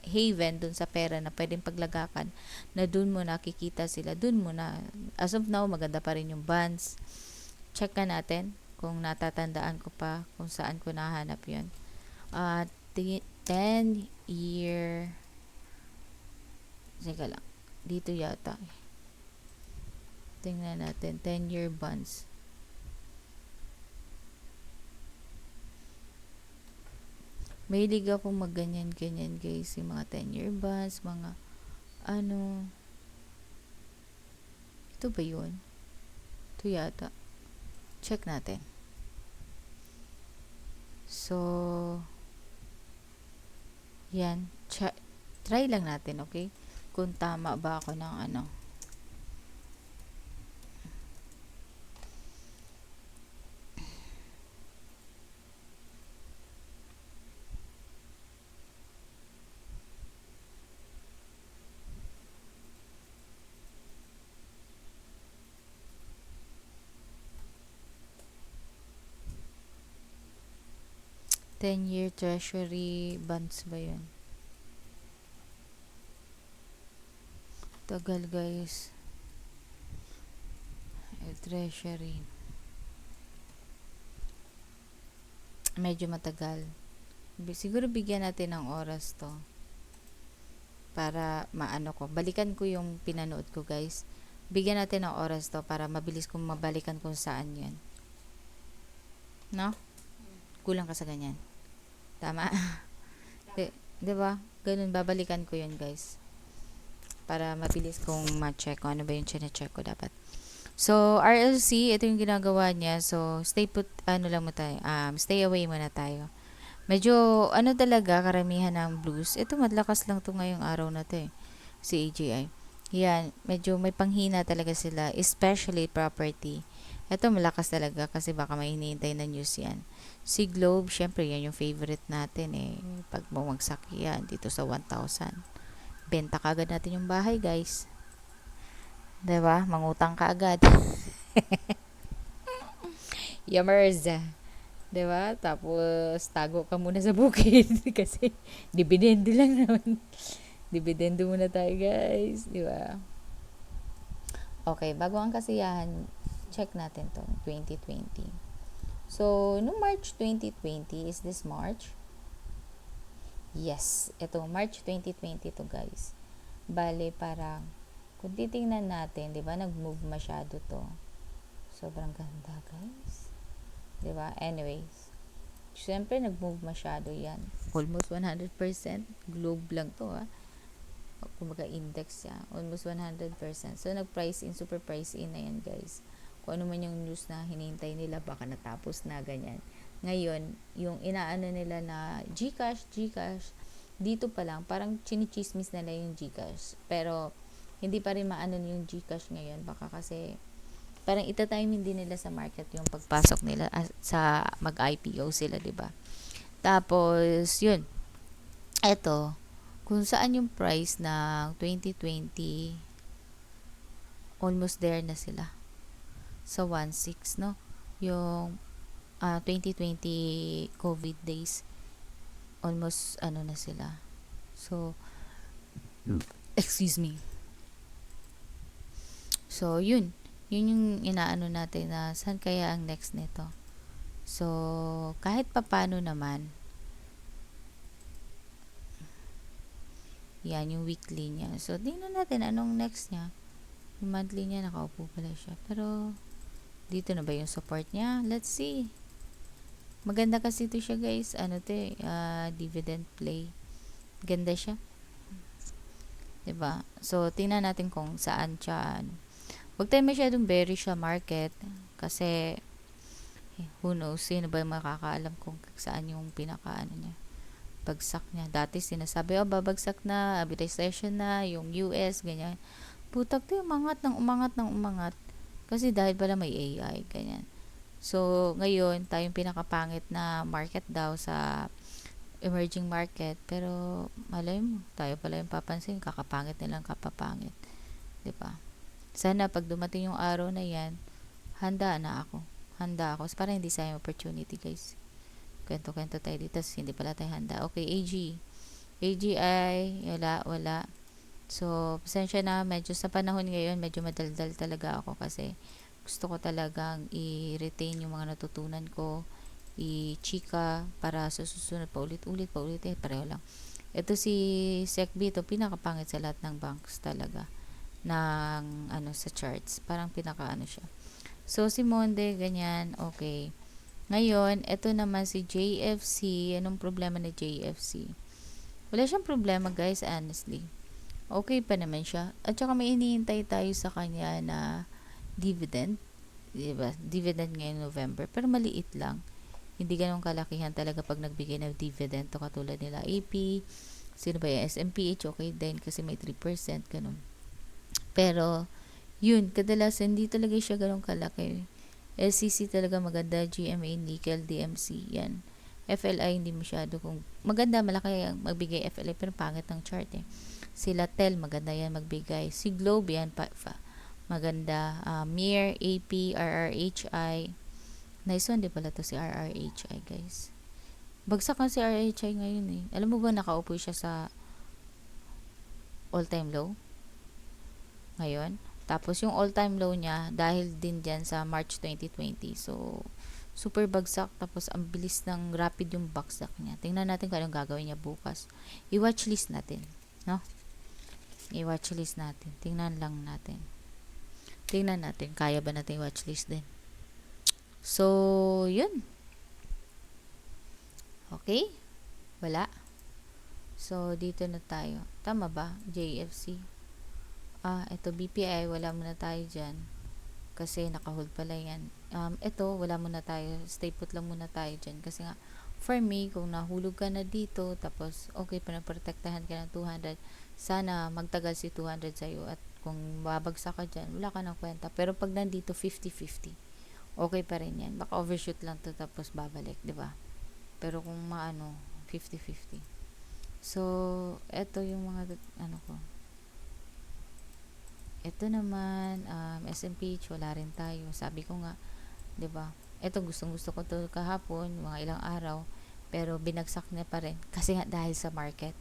[SPEAKER 1] haven dun sa pera na pwedeng paglagakan, na dun mo nakikita sila, dun mo na. As of now, maganda pa rin yung bonds. Check ka natin kung natatandaan ko pa kung saan ko nahanap yun. 10-year, sige lang, dito yata. Tingnan natin, 10-year bonds. Mahilig akong magganyan-ganyan guys, yung mga 10-year bonds, mga Ano, ito ba yun? Ito yata. Check natin. So, yan. Try lang natin, okay? Kung tama ba ako ng ano. 10-year treasury bonds ba yun? Tagal, guys. Treasury. Medyo matagal. Siguro bigyan natin ng oras to. Para maano ko. Balikan ko yung pinanood ko, guys. Bigyan natin ng oras to para mabilis kong mabalikan kung saan yan. No? Kulang ka sa ganyan. Tama? Diba? Ganun, babalikan ko yun, guys. Para mabilis kong ma-check kung ano ba yung chine-check ko dapat. So, RLC, ito yung ginagawa niya. So, stay away muna tayo. Medyo, ano talaga, karamihan ng blues. Ito, madlakas lang to ngayong araw na to eh. Si AGI. Yan, medyo may panghina talaga sila. Especially property. Ito, malakas talaga kasi baka may hinihintay na news yan. Si Globe, syempre, yan yung favorite natin eh. Pag bumagsak yan, dito sa 1,000. Benta kagad natin yung bahay, guys. Diba? Mangutang ka agad. Yamers. Diba? Tapos, tago ka muna sa bukid. Kasi, dividendo lang naman. Dividendo muna tayo, guys. Diba? Okay, bago ang kasiyahan, check natin to 2020. So, no March 2020, is this March? Yes, ito, March 2020 to, guys. Bale, parang, kung titingnan natin, di ba, nag-move masyado to. Sobrang ganda, guys. Di ba? Anyways, siyempre, nag-move masyado yan. Almost 100%. Globe lang to, ha. Kumbaga, index siya. Almost 100%. So, nag-price in, super price in na yan, guys. Kung ano man yung news na hinihintay nila, baka natapos na, ganyan. Ngayon, yung inaano nila na Gcash, dito pa lang, parang chinichismis nila yung Gcash. Pero, hindi pa rin maano yung Gcash ngayon. Baka kasi, parang ita-timing din nila sa market yung pagpasok nila sa mag-IPO sila, diba? Tapos, yun. Eto, kung saan yung price ng 2020, almost there na sila. Sa 1.6, no? Yung 2020 COVID days, almost ano na sila. So, excuse me. So, yun yung inaano natin na saan kaya ang next nito. So, kahit papano naman, yan yung weekly niya. So, tingnan natin anong next niya. Yung monthly niya, nakaupo pala siya. Pero, dito na ba yung support niya? Let's see. Maganda kasi ito siya, guys. Ano to dividend play. Ganda siya. Diba? So, tingnan natin kung saan siya. Huwag tayo masyadong bearish sa market. Kasi, who knows, sino ba yung makakaalam kung saan yung pinakaano niya. Bagsak niya. Dati sinasabi, babagsak na, recession na, yung US, ganyan. Putak tayo, umangat ng umangat. Kasi dahil pala may AI, ganyan. So, ngayon, tayong pinakapangit na market daw sa emerging market. Pero, malay mo, tayo pala yung papansin, kakapangit nilang kapapangit. Diba? Sana, pag dumating yung araw na yan, handa ako. Para hindi sayang opportunity, guys. Kwento-kwento tayo dito, hindi pala tayo handa. Okay, AGI, wala. So, pasensya na, medyo sa panahon ngayon, medyo madaldal talaga ako kasi gusto ko talagang i-retain yung mga natutunan ko, i-chika para sa susunod paulit-ulit, pareho lang. Ito si SecB, ito pinakapangit sa lahat ng banks talaga ng sa charts. Parang pinakaano siya. So, si Monde, ganyan, okay. Ngayon, ito naman si JFC. Anong problema ni JFC? Wala siyang problema, guys, honestly. okay pa naman siya. At saka may hinihintay tayo sa kanya na dividend, 'di ba? Dividend ngayon November, pero maliit lang. Hindi ganun kalakihan talaga pag nagbigay ng dividend to katulad nila AP, sino ba yung SMPH, okay din kasi may 3%, ganun. Pero, yun, kadalasan hindi talaga siya ganun kalaki. LCC talaga maganda, GMA, Nickel, DMC, yan. FLI hindi masyado kung maganda, malaki magbigay FLI pero pangit ng chart eh. Sila Tel, maganda yan magbigay. Si Globe yan, maganda. Mir, AP, RRHI. Nice one, di pala to si RRHI, guys. Bagsak na si RRHI ngayon eh. Alam mo ba, nakaupo siya sa all-time low ngayon. Tapos yung all-time low niya, dahil din dyan sa March 2020. So, super bagsak. Tapos, ang bilis ng rapid yung bagsak niya. Tingnan natin kung anong gagawin niya bukas. I-watchlist natin. No? I-watchlist natin. Tingnan lang natin. Tingnan natin. Kaya ba natin i-watchlist din? So, yun. Okay? Wala. So, dito na tayo. Tama ba? JFC. Ito BPI, wala muna tayo dyan. Kasi naka-hold pala yan. Ito, wala muna tayo. Stay put lang muna tayo dyan. Kasi nga, for me, kung nahulog ka na dito, tapos okay pa na protektahan ka ng 200, sana magtagal si 200 sa'yo. At kung babagsak ka dyan, wala ka ng kwenta. Pero pag nandito, 50-50. Okay pa rin yan. Baka overshoot lang to tapos babalik, di ba? Pero kung 50-50. So, eto yung mga ko. Ito naman, SMPH, wala rin tayo. Sabi ko nga, 'di ba? Ito gustong-gusto ko to kahapon, mga ilang araw, pero binagsak niya pa rin kasi nga dahil sa market.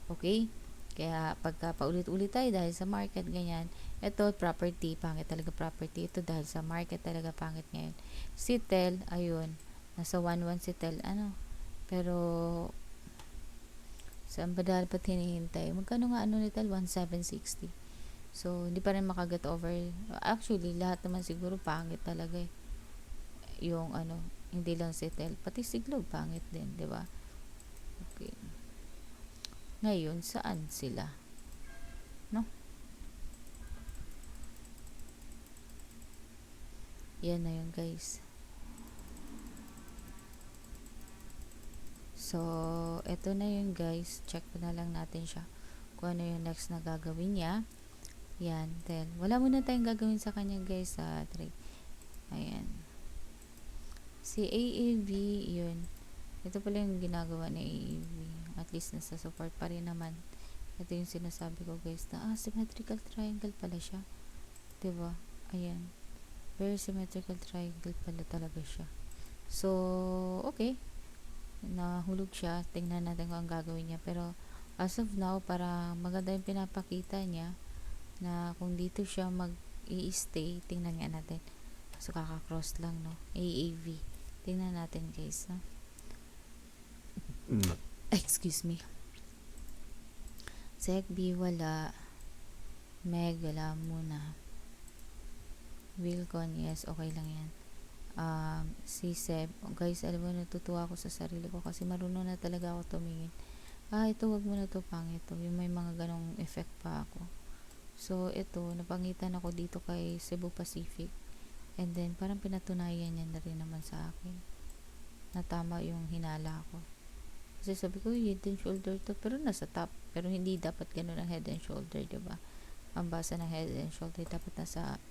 [SPEAKER 1] Okay? Kaya pagka paulit-ulit tayo dahil sa market ganyan, ito property, pangit talaga property. Ito dahil sa market talaga pangit ngayon. Si Tel, ayun, nasa 1-1 si Tel, pero saan ba dapat hinihintay? Magkano nga ni Tel? 1,760. So, hindi pa rin makaget over. Actually, lahat naman siguro pangit talaga eh. Yung hindi lang si Tel, pati si Globe pangit din, 'di ba? Okay. Ngayon, saan sila? No? Yan na yun, guys. So, eto na yun, guys. Check na lang natin siya. Kung ano yung next na gagawin niya. Yan, then, wala muna tayong gagawin sa kanya, guys, sa trade. Ayan. Si AAV, yun. Ito pala yung ginagawa ni AAV. At least, nasa support pa rin naman. Ito yung sinasabi ko, guys, na, symmetrical triangle pala siya. Diba? Ayan. Very symmetrical triangle pala talaga siya. So, okay. Nahulog siya. Tingnan natin kung ang gagawin niya. Pero, as of now, para maganda yung pinapakita niya, na kung dito siya mag-i-stay, tingnan nga natin. So, kaka-cross lang, no? AAV. Tingnan natin, guys, no? Excuse me. SECB, wala. MEG, wala muna. Wilcon, yes, okay lang yan. CSEB, guys, alam mo, natutuwa ako sa sarili ko kasi marunong na talaga ako tumingin. Ito, wag mo na to, pangit to. Yung may mga ganong effect pa ako. So, ito, napangitan ako dito kay Cebu Pacific. And then, parang pinatunayan niya na rin naman sa akin. Natama yung hinala ko. Kasi sabi ko, head and shoulder to. Pero nasa top. Pero hindi dapat ganun ang head and shoulder, diba? Ang basa ng head and shoulder dapat nasa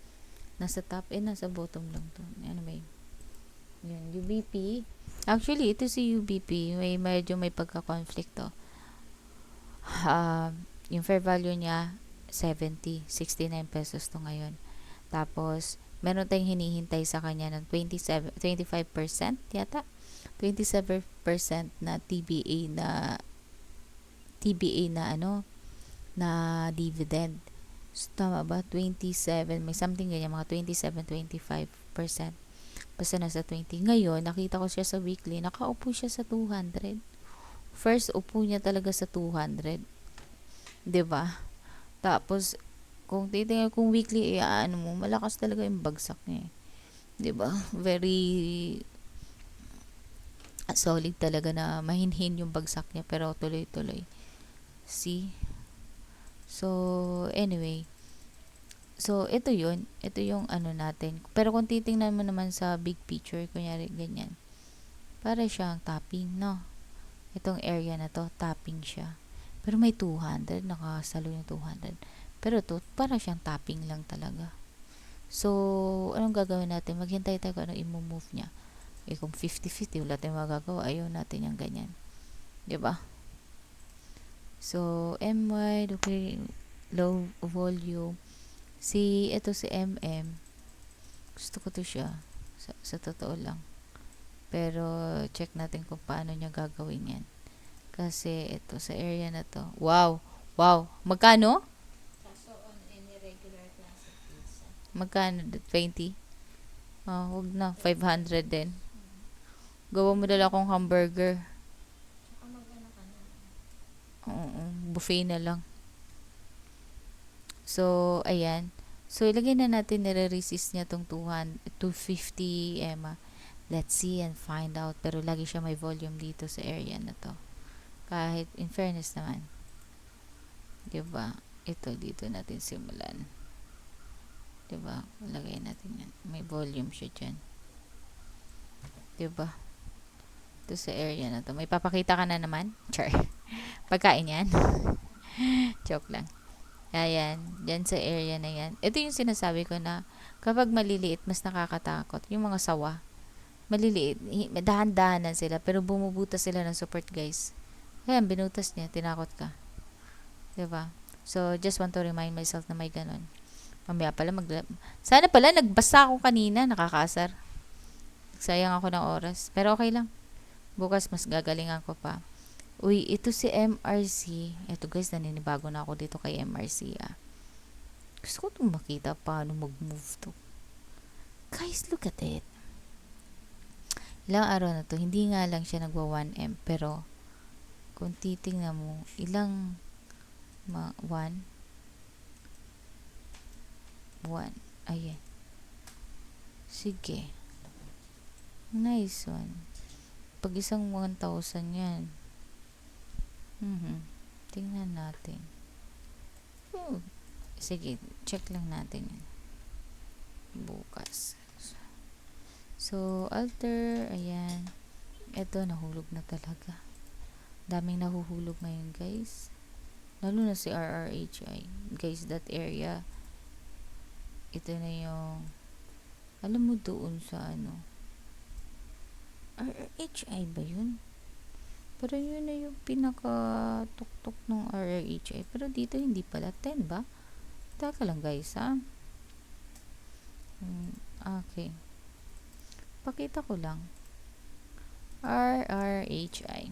[SPEAKER 1] top. Nasa bottom lang to. Anyway. Yun, UBP. Actually, ito si UBP. Medyo may pagka-conflict to. Yung fair value niya, 69 pesos to ngayon. Tapos, meron tayong hinihintay sa kanya ng 25% yata. 27% na TBA na dividend. So, tama ba? 27, may something ganyan, mga 27-25%. Basta nasa 20. Ngayon, nakita ko siya sa weekly, nakaupo siya sa 200. First upo niya talaga sa 200. 'Di ba? Tapos, kung titingnan kung weekly, malakas talaga yung bagsak niya. 'Di ba? Very solid talaga na mahinhin yung bagsak niya, pero tuloy-tuloy. See? So, anyway. So, ito yun. Ito yung ano natin. Pero kung titingnan mo naman sa big picture, kunyari ganyan, para siyang tapping, no? Itong area na to, tapping siya. Pero may 200, nakasalo yung 200. Pero to, para siyang tapping lang talaga. So, anong gagawin natin? Maghintay tayo kung ano i-move niya. Kung 50-50, wala tayong magagawa. Ayaw natin yung ganyan. Diba? So, MY, okay, low volume. Ito si MM. Gusto ko to siya. Sa totoo lang. Pero, check natin kung paano niya gagawin yan. Kasi, ito, sa area na to. Wow! Wow! Magkano?
[SPEAKER 2] Kaso on any regular classic pizza.
[SPEAKER 1] Magkano? 20? Huwag na. 500 din. Gawa mo dala akong hamburger.
[SPEAKER 2] Tsaka mag-ano ka na.
[SPEAKER 1] Oo, buffet na lang. So, ayan. So, ilagay na natin, nire-resist niya tong 250 Emma. Let's see and find out. Pero lagi siya may volume dito sa area na to. Kahit, in fairness naman. Diba? Ito, dito natin simulan. Diba? Lagay natin yan. May volume siya dyan. Diba? Ito sa area na to. May papakita ka na naman? Char. Pagkain yan. Joke lang. Ayan. Dyan sa area na yan. Ito yung sinasabi ko na kapag maliliit, mas nakakatakot. Yung mga sawa. Maliliit. Dahan-dahanan sila. Pero bumubutas sila ng support, guys. Ayan, binutas niya. Tinakot ka. Diba? So, just want to remind myself na may ganon. Mamaya pala sana pala nagbasa ako kanina. Nakakasar. Sayang ako ng oras. Pero okay lang. Bukas mas gagalingan ko pa. Uy, ito si MRC. Ito guys, naninibago na ako dito kay MRC. Gusto ko itong makita paano mag-move to. Guys, look at it. Ilang araw na to, hindi nga lang siya nagwa 1M. Pero, kung titingnan mo, ilang 1? 1. Ayan. Sige. Nice one. Pag isang 1,000 yan. Tingnan natin. Sige, check lang natin yan. Bukas. So, alter, ayan. Ito, nahulog na talaga. Daming nahuhulog ngayon, guys. Lalo na si RRHI. Guys, that area. Ito na yung, alam mo doon sa ano, RRHI ba yun? Pero yun na yung pinaka-tuk-tuk ng RRHI. Pero dito hindi pala. 10 ba? Taka lang guys, ha? Okay. Pakita ko lang. RRHI.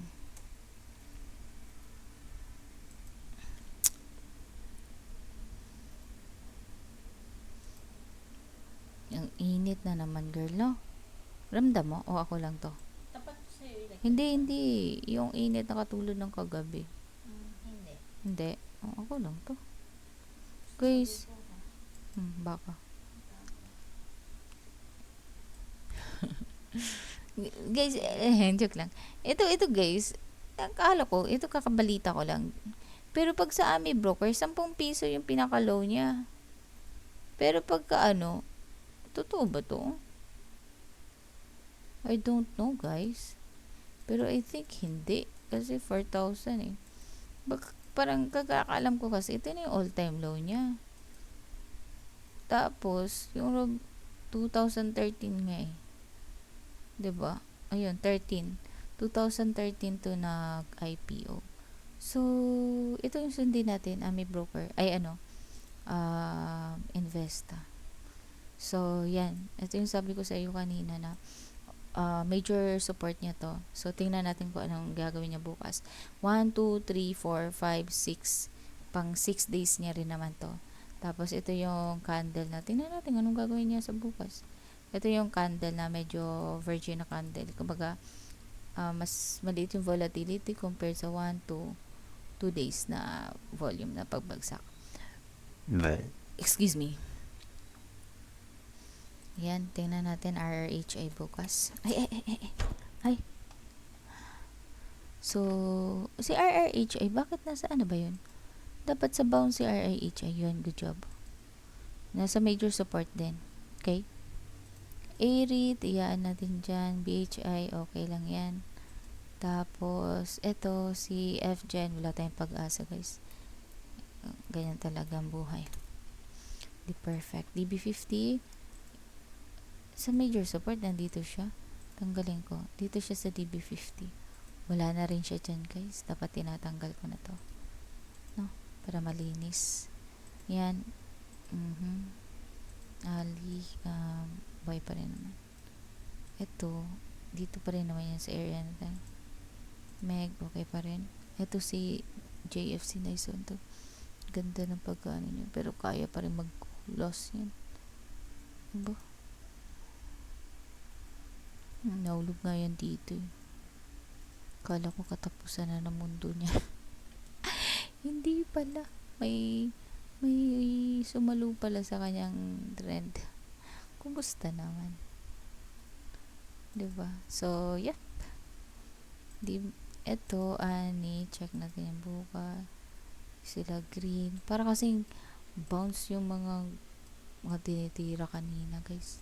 [SPEAKER 1] Ang init na naman, girl, no? Ramdam mo? O ako lang to?
[SPEAKER 2] Tapat sa'yo like.
[SPEAKER 1] Hindi. Yung init na katulad ng kagabi.
[SPEAKER 2] Hindi.
[SPEAKER 1] Hindi. O, ako lang to. Guys. Baka. Guys, joke lang. Ito guys. Akala ko, ito kakabalita ko lang. Pero pag sa Ami Broker, 10 piso yung pinaka-low niya. Pero pagka ano, totoo ba to? I don't know, guys. Pero I think hindi. Kasi 4,000 eh. Parang kagakaalam ko kasi ito na yung all-time low niya. Tapos, yung 2013 nga eh. 'Di ba? Ayun, 13. 2013 to nag-IPO. So, ito yung sundin natin, Ami Broker. Ay, Investa. So, yan. Ito yung sabi ko sa iyo kanina na major support niya to. So, tingnan natin kung anong gagawin niya bukas. 1, 2, 3, 4, 5, 6. Pang 6 days niya rin naman to. Tapos, ito yung candle na. Tingnan natin anong gagawin niya sa bukas. Ito yung candle na medyo virgin na candle. Kumbaga, mas maliit yung volatility compared sa 1 to 2 days na volume na pagbagsak. Excuse me. Yan, tingnan natin RRHI bukas. Ay. So, si RRHI, bakit nasa ano ba yun? Dapat sa bound si RIH. Ayun, good job. Nasa major support din. Okay? A-REIT, iyaan natin dyan. BHI, okay lang yan. Tapos, eto, si FGen, wala tayong pag-asa, guys. Ganyan talaga ang buhay. Di perfect. DB50, sa major support, nandito siya. Tanggalin ko. Dito siya sa DB50. Wala na rin siya dyan, guys. Dapat tinatanggal ko na to. No? Para malinis. Yan. Ali, buhay pa rin naman. Ito, dito pa rin naman yan sa area na tayo. Meg, okay pa rin. Ito si JFC Naison to. Ganda ng pagkano niya. Pero kaya pa rin mag-loss yan. Diba? Naulog nga yan dito. Kala ko katapusan na ng mundo niya. Hindi pala. May sumalo pala sa kanyang trend. Kumusta naman? Diba? So, yep. Eto, ani, check natin yung buka. Sila green. Para kasing bounce yung mga tinitira kanina, guys.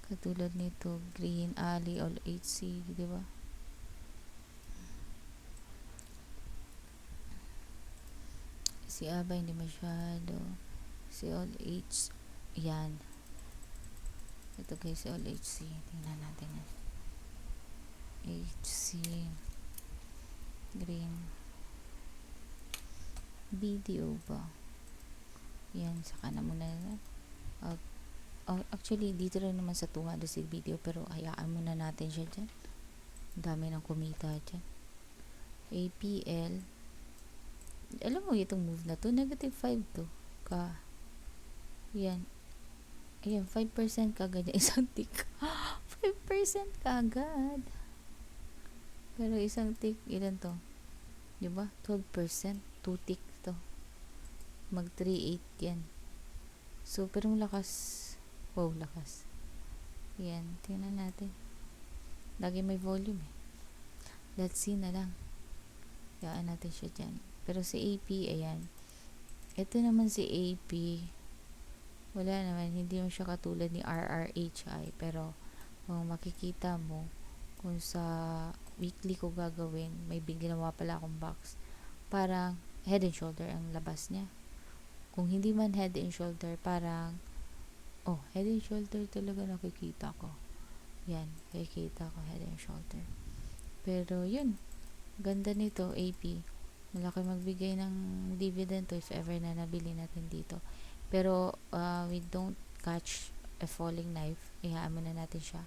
[SPEAKER 1] Katulad nito, green, ali, all HC, diba? Si Aba, hindi masyado. Si all H, yan. Ito guys, si all HC. Tingnan natin yan. HC. Green. Video ba? Yan, saka na muna na. Actually, dito rin naman sa 200 si video, pero hayaan muna natin siya dyan. Ang dami ng kumita dyan. APL. Alam mo itong move na to, negative 5 to. Yan. Ayan, 5% kagad yung isang tick. 5% kagad. Pero isang tick, ilan to? Diba? 12%. 2 tick to. Mag 3.8 yan. So, pero lakas. Wow, lakas. Yan, tingnan natin. Lagi may volume eh. Let's see na lang. Yaan natin siya dyan. Pero si AP, ayan. Ito naman si AP. Wala naman. Hindi mo siya katulad ni RRHI. Pero, kung makikita mo, kung sa weekly ko gagawin, may ginawa pala akong box. Parang head and shoulder ang labas niya. Kung hindi man head and shoulder, parang head and shoulder talaga nakikita ko. Yan, nakikita ko head and shoulder. Pero yun, ganda nito, AP. Malaki magbigay ng dividend to if ever na nabili natin dito. Pero we don't catch a falling knife. Ihaan muna natin siya.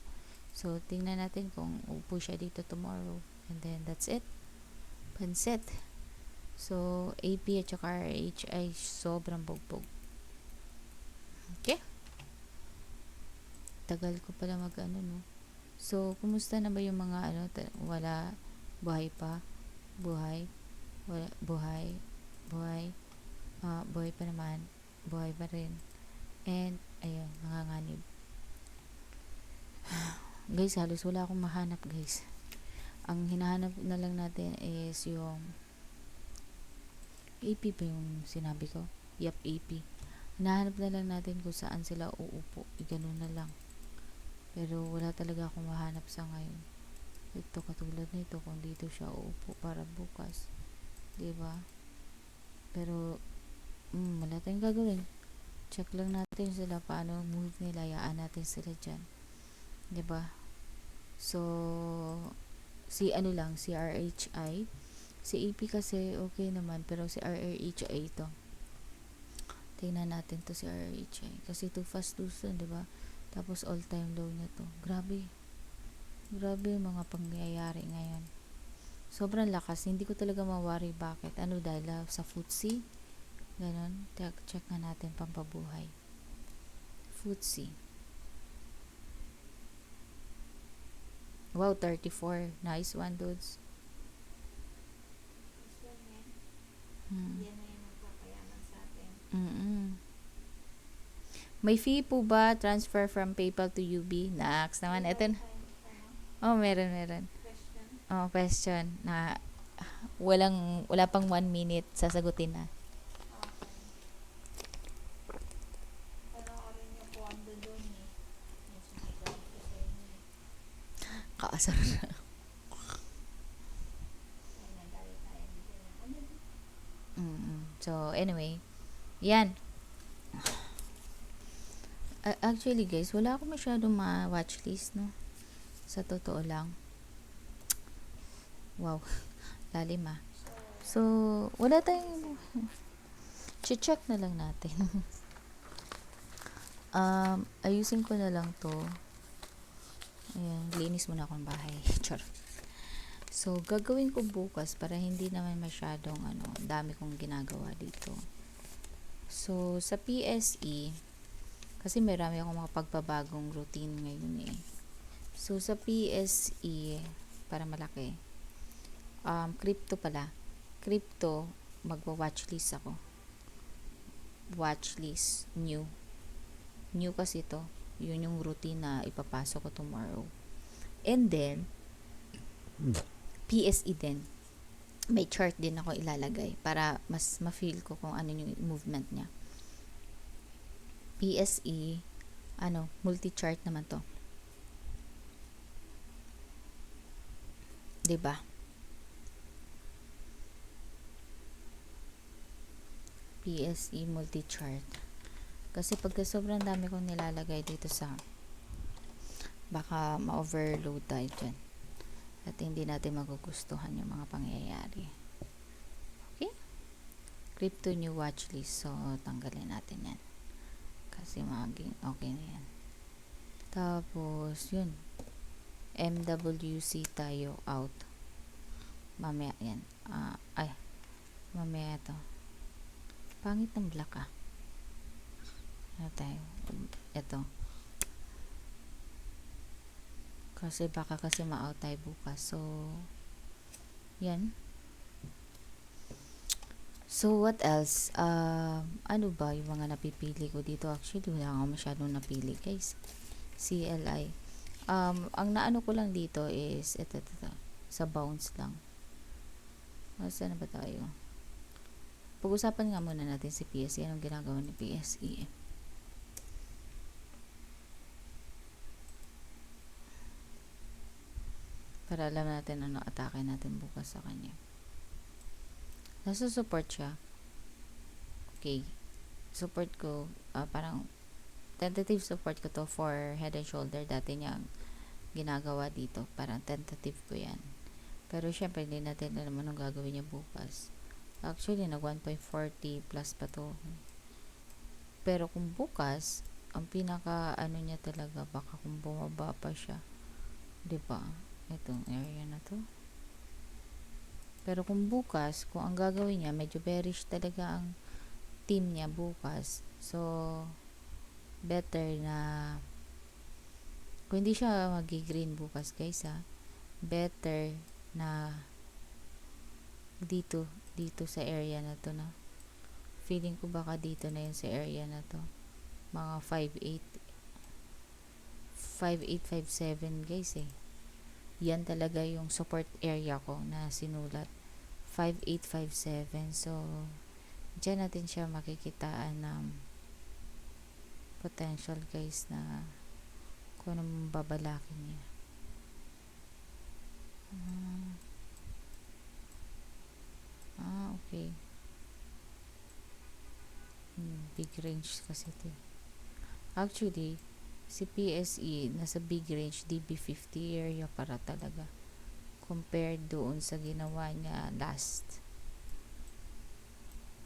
[SPEAKER 1] So, tingnan natin kung upo siya dito tomorrow. And then, that's it. Pansit. So, AP at saka RH ay sobrang bugbog. Okay? Tagal ko pala no? So, kumusta na ba yung mga wala, buhay pa? Buhay? Wala, buhay pa naman, buhay pa rin, and ayun, nanganganib. Guys, halos wala akong mahanap, guys. Ang hinahanap na lang natin is yung AP pa yung sinabi ko. Yup, AP. Hinahanap na lang natin kung saan sila uupo. Ganun na lang. Pero wala talaga akong mahanap sa ngayon. Ito, katulad nito, kung dito siya uupo para bukas. Diba? Pero wala tayong gagawin. Check lang natin sila paano move nila. Yaan natin sila dyan. Diba? So, si RHI. Si AP kasi okay naman. Pero si RRHI ito. Tingnan natin to si RHI. Kasi too fast too soon. Diba? Tapos all time low na to. Grabe yung mga pangyayari ngayon. Sobrang lakas. Hindi ko talaga mawari bakit. Dahil sa FTSE? Ganon. Check nga natin pampabuhay. FTSE. Wow, 34. Nice one, dudes.
[SPEAKER 2] Yan na yung magpapayaman sa atin.
[SPEAKER 1] May fee po ba transfer from PayPal to UB? Next naman. Ito na. Meron.
[SPEAKER 2] Question.
[SPEAKER 1] Question na wala pang 1 minute sasagutin na. Kaasar. So, anyway, yan. Actually, guys, wala ako masyadong ma-watchlist, no? Sa totoo lang. Wow, lalim ah. So, wala tayong... check na lang natin. Ayusin ko na lang to. Ayan, linis muna akong bahay. Char. So, gagawin ko bukas para hindi naman masyadong dami kong ginagawa dito. So, sa PSE, kasi marami akong mga pagpabagong routine ngayon eh. So, sa PSE, para malaki, crypto pala. Crypto, magwa-watchlist ako. Watchlist, new. New kasi to. Yun yung routine na ipapasok ko tomorrow. And then, PSE din. May chart din ako ilalagay para mas ma-feel ko kung ano yung movement niya. PSE, multi-chart naman to. 'Di ba? PSE multi-chart. Kasi pagka sobrang dami kong nilalagay dito sa baka ma-overload tayo dyan. At hindi natin magugustuhan yung mga pangyayari. Okay? Crypto new watchlist. So, tanggalin natin yan. Kasi maging okay na yan. Tapos, yun. MWC tayo out. Mamaya yan. Mamaya to. Pangit ng black ah. Ano tayo? Ito. Kasi baka kasi ma-out tayo bukas. So, yan. So, what else? Ano ba yung mga napipili ko dito? Actually, wala akong masyadong napili, guys. CLI. Ang naano ko lang dito is, ito. Sa bounce lang. Saan na ba tayo? Pag-usapan nga muna natin si PSE. Anong ginagawa ni PSE? Para alam natin ano atake natin bukas sa kanya. Nasa support siya. Okay. Support ko, parang tentative support ko to for head and shoulder. Dati niyang ginagawa dito. Parang tentative ko yan. Pero syempre, hindi natin alam anong gagawin niya bukas. Actually, nag 1.40 plus pa to. Pero kung bukas, ang pinaka niya talaga, baka kung bumaba pa siya. 'Di ba? Itong area na to. Pero kung bukas, kung ang gagawin niya, medyo bearish talaga ang team niya bukas. So, better na kung hindi siya magi-green bukas, guys, better na dito sa area na to na. Feeling ko baka dito na yun sa area na to. Mga 5857 guys eh. Yan talaga yung support area ko na sinulat. 5857. So, dyan natin siya makikitaan ng potential guys na kung anong babalakin niya. Okay. Big range kasi ito. Actually, si PSE nasa big range DB50 area para talaga compared doon sa ginawa niya last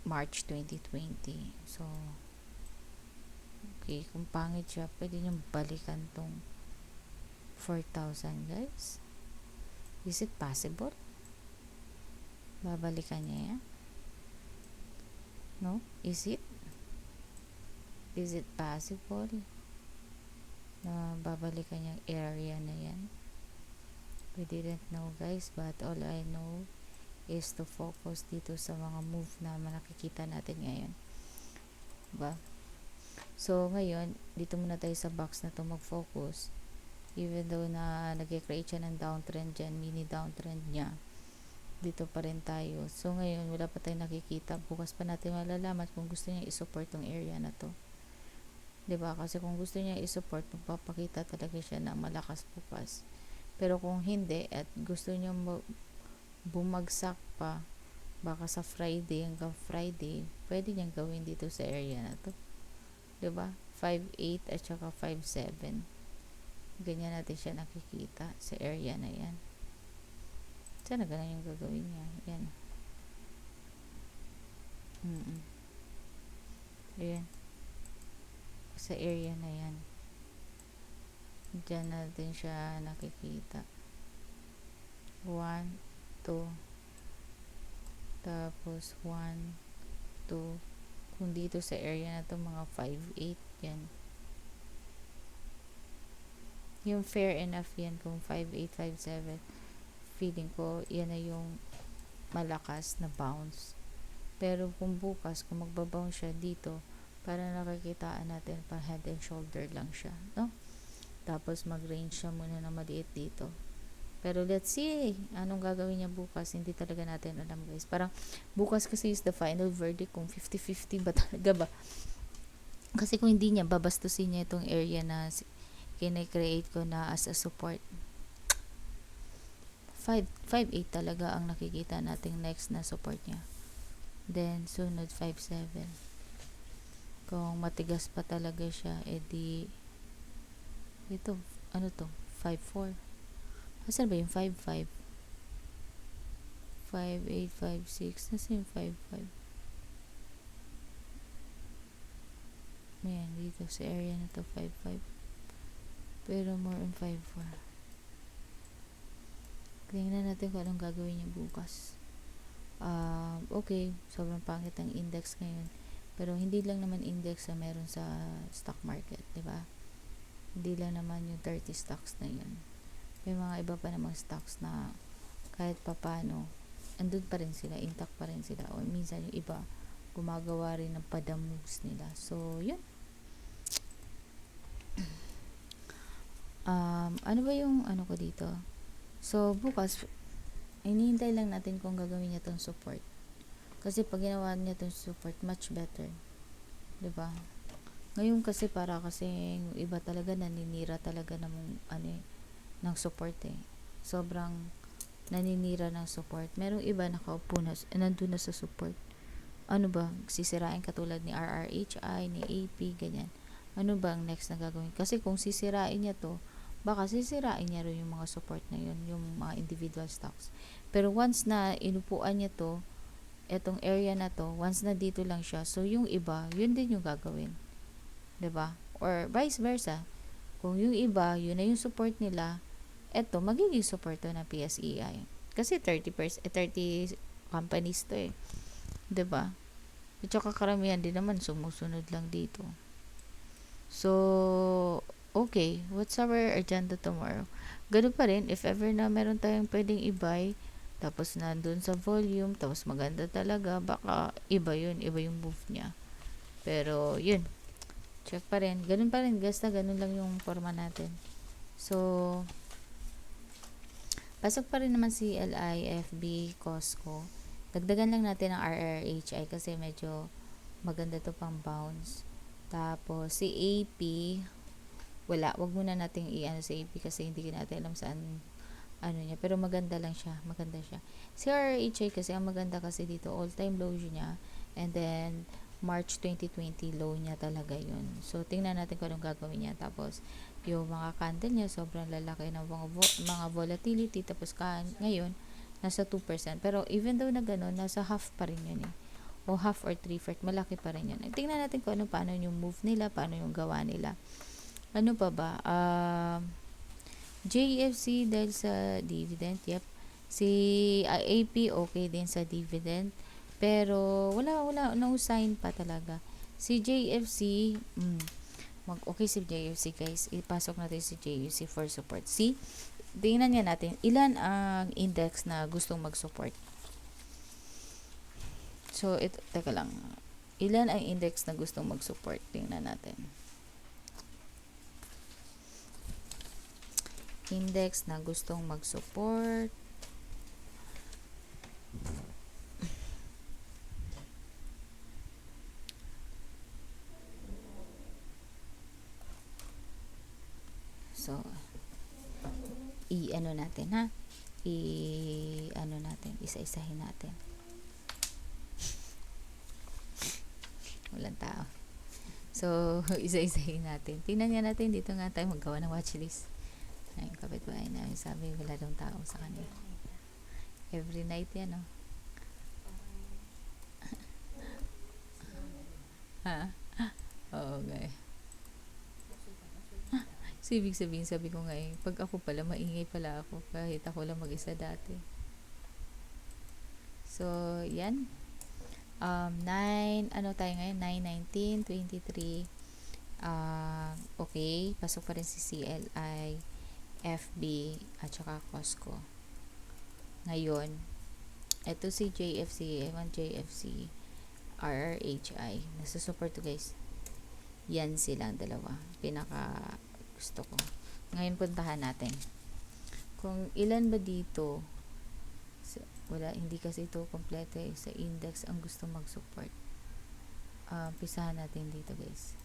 [SPEAKER 1] March 2020. So, okay, kung pangit siya, pwede niyong balikan tong 4,000 guys. Is it possible? Babalikan niya yan? No? Is it possible na babalikan yung area na yan? We didn't know guys, but all I know is to focus dito sa mga move na nakikita natin ngayon. Diba? So, ngayon, dito muna tayo sa box na to mag-focus. Even though na nag-create siya ng downtrend dyan, mini downtrend niya, dito pa rin tayo. So, ngayon, wala pa tayong nakikita. Bukas pa natin malalaman kung gusto niya i-support tong area na to. Diba? Kasi kung gusto niya i-support, magpapakita talaga siya ng malakas bukas. Pero kung hindi at gusto nyo bumagsak pa, baka sa Friday hanggang Friday, pwede niyang gawin dito sa area na to. 'Di ba? 5.8 at saka 5.7. Ganyan natin siya nakikita sa area na yan. Sana ganun yung gagawin niya. Yan. Ayan. Sa area na yan. Diyan natin siya nakikita. 1, 2, tapos 1, 2. Kung dito sa area na to mga 5.8 yan. Yung fair enough yan kung 5.8, 5.7. Feeling ko yan na yung malakas na bounce. Pero kung bukas, kung magbabounce siya dito, para nakikitaan natin pa head and shoulder lang siya, no? Tapos mag-range siya muna na maliit dito. Pero let's see anong gagawin niya bukas. Hindi talaga natin alam, guys. Parang bukas kasi is the final verdict kung 50-50 ba talaga ba. Kasi kung hindi niya, babastusin niya itong area na kinecreate ko na as a support. 5.8 talaga ang nakikita nating next na support niya. Then sunod 5.7. Kung matigas pa talaga siya, edi ito, ano to? 5.4. Asan ba yung 5.5? 5.8, 5.6. Nasa yung 5.5? Ayan, dito sa area na to 5.5. Pero more on 5.4. Tingnan natin kung anong gagawin niya bukas. Okay, sobrang pangit ang index ngayon. Pero hindi lang naman index na meron sa stock market, di ba? Hindi lang naman yung 30 stocks na yun. May mga iba pa namang stocks na kahit papano, andun pa rin sila, intact pa rin sila. O minsan yung iba, gumagawa rin ng pada moves nila. So, yun. Ano ba yung ano ko dito? So, bukas, hinihintay lang natin kung gagawin niya tong support. Kasi pag ginawa niya tong support, much better. Diba? Ngayon kasi para kasi yung iba talaga naninira talaga ng ng support eh. Sobrang naninira ng support. Merong iba nakaupo na, nandun na sa support. Ano ba? Sisirain katulad ni RRHI, ni AP, ganyan. Ano ba ang next na gagawin? Kasi kung sisirain niya to, baka sisirain niya rin yung mga support na yun, yung mga individual stocks. Pero once na inupuan niya to, etong area na to, once na dito lang siya, so yung iba, yun din yung gagawin. 'Di ba? Or vice versa. Kung yung iba, yun na yung support nila, eto, magiging support to ng PSEI. Kasi 30% 30 companies to eh. 'Di ba? At saka karamihan din naman sumusunod lang dito. So, okay, what's our agenda tomorrow? Ganun pa rin, if ever na meron tayong pwedeng i-buy, tapos nandun sa volume, tapos maganda talaga, baka iba yung move niya. Pero, yun, check pa rin. Ganun pa rin, basta ganun lang yung forma natin. So, pasok pa rin naman si LI, FB, Costco. Dagdagan lang natin ang RRHI kasi medyo maganda to pang bounce. Tapos, si AP, wala. Wag muna nating i-ano si AP kasi hindi natin alam saan ano niya. Pero maganda lang siya. Maganda siya. Si RRHI kasi, ang maganda kasi dito, all-time low niya. And then, March 2020 low niya talaga yun. So, tingnan natin kung anong gagawin niya. Tapos, yung mga candle niya, sobrang lalaki ng mga volatility. Tapos, ngayon, nasa 2%. Pero, even though na gano'n, nasa half pa rin yun eh. O half or 3/4, malaki pa rin yun. Tingnan natin kung paano yung move nila, paano yung gawa nila. Ano pa ba? JFC dahil sa dividend, yep. Si AP okay din sa dividend. Pero wala no sign pa talaga. Si JFC, okay si JFC guys. Ipasok natin si JFC for support. See? Tingnan nga natin ilan ang index na gustong mag-support. So, teka lang. Ilan ang index na gustong mag-support? Tingnan natin. Index na gustong mag-support. So, i-ano natin, ha? I-ano natin, isa-isahin natin. Walang tao. So, isa-isahin natin. Tingnan nga natin, dito nga tayo maggawa ng watchlist. Ayun, kapitbahay namin, sabi wala daw tao sa kanila. Every night yan, oh. Ha? Oo, okay. So, ibig sabihin, sabi ko nga pag ako pala, maingay pala ako kahit ako lang mag-isa dati. So, yan. 9, ano tayo ngayon? 9, 19, 23. Okay, pasok pa rin si CLI, FB, at saka Costco. Ngayon, ito si JFC, ewan JFC, RRHI. Nasusupport to, guys. Yan silang dalawa. Pinaka gusto ko. Ngayon, puntahan natin. Kung ilan ba dito, wala, hindi kasi ito kompleto sa index ang gusto mag-support. Pisahan natin dito, guys.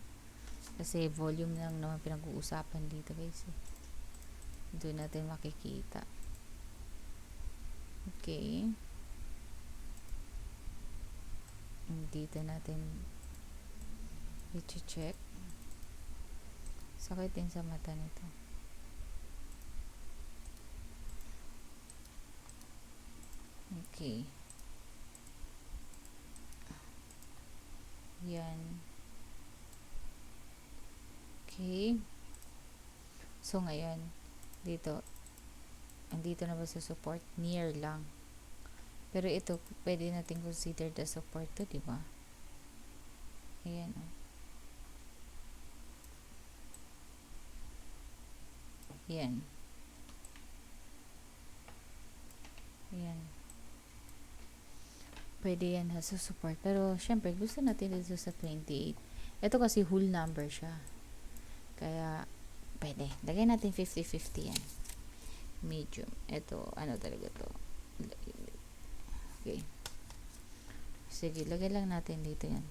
[SPEAKER 1] Kasi volume lang naman pinag-uusapan dito, guys. Doon natin makikita. Okay. Dito natin i-check. Sakit din sa mata nito. Okay. Yan. Okay. So, ngayon, dito, andito na ba sa support? Near lang. Pero ito, pwede natin consider the support to, diba? Ayan, oh. Yan. Yan. Pwede yan sa support. Pero, syempre, gusto natin dito sa 28. Ito kasi whole number siya. Kaya, pwede. Lagay natin 50-50 yan. Medium. Ito, ano talaga to? Okay. Sige, lagay lang natin dito yan.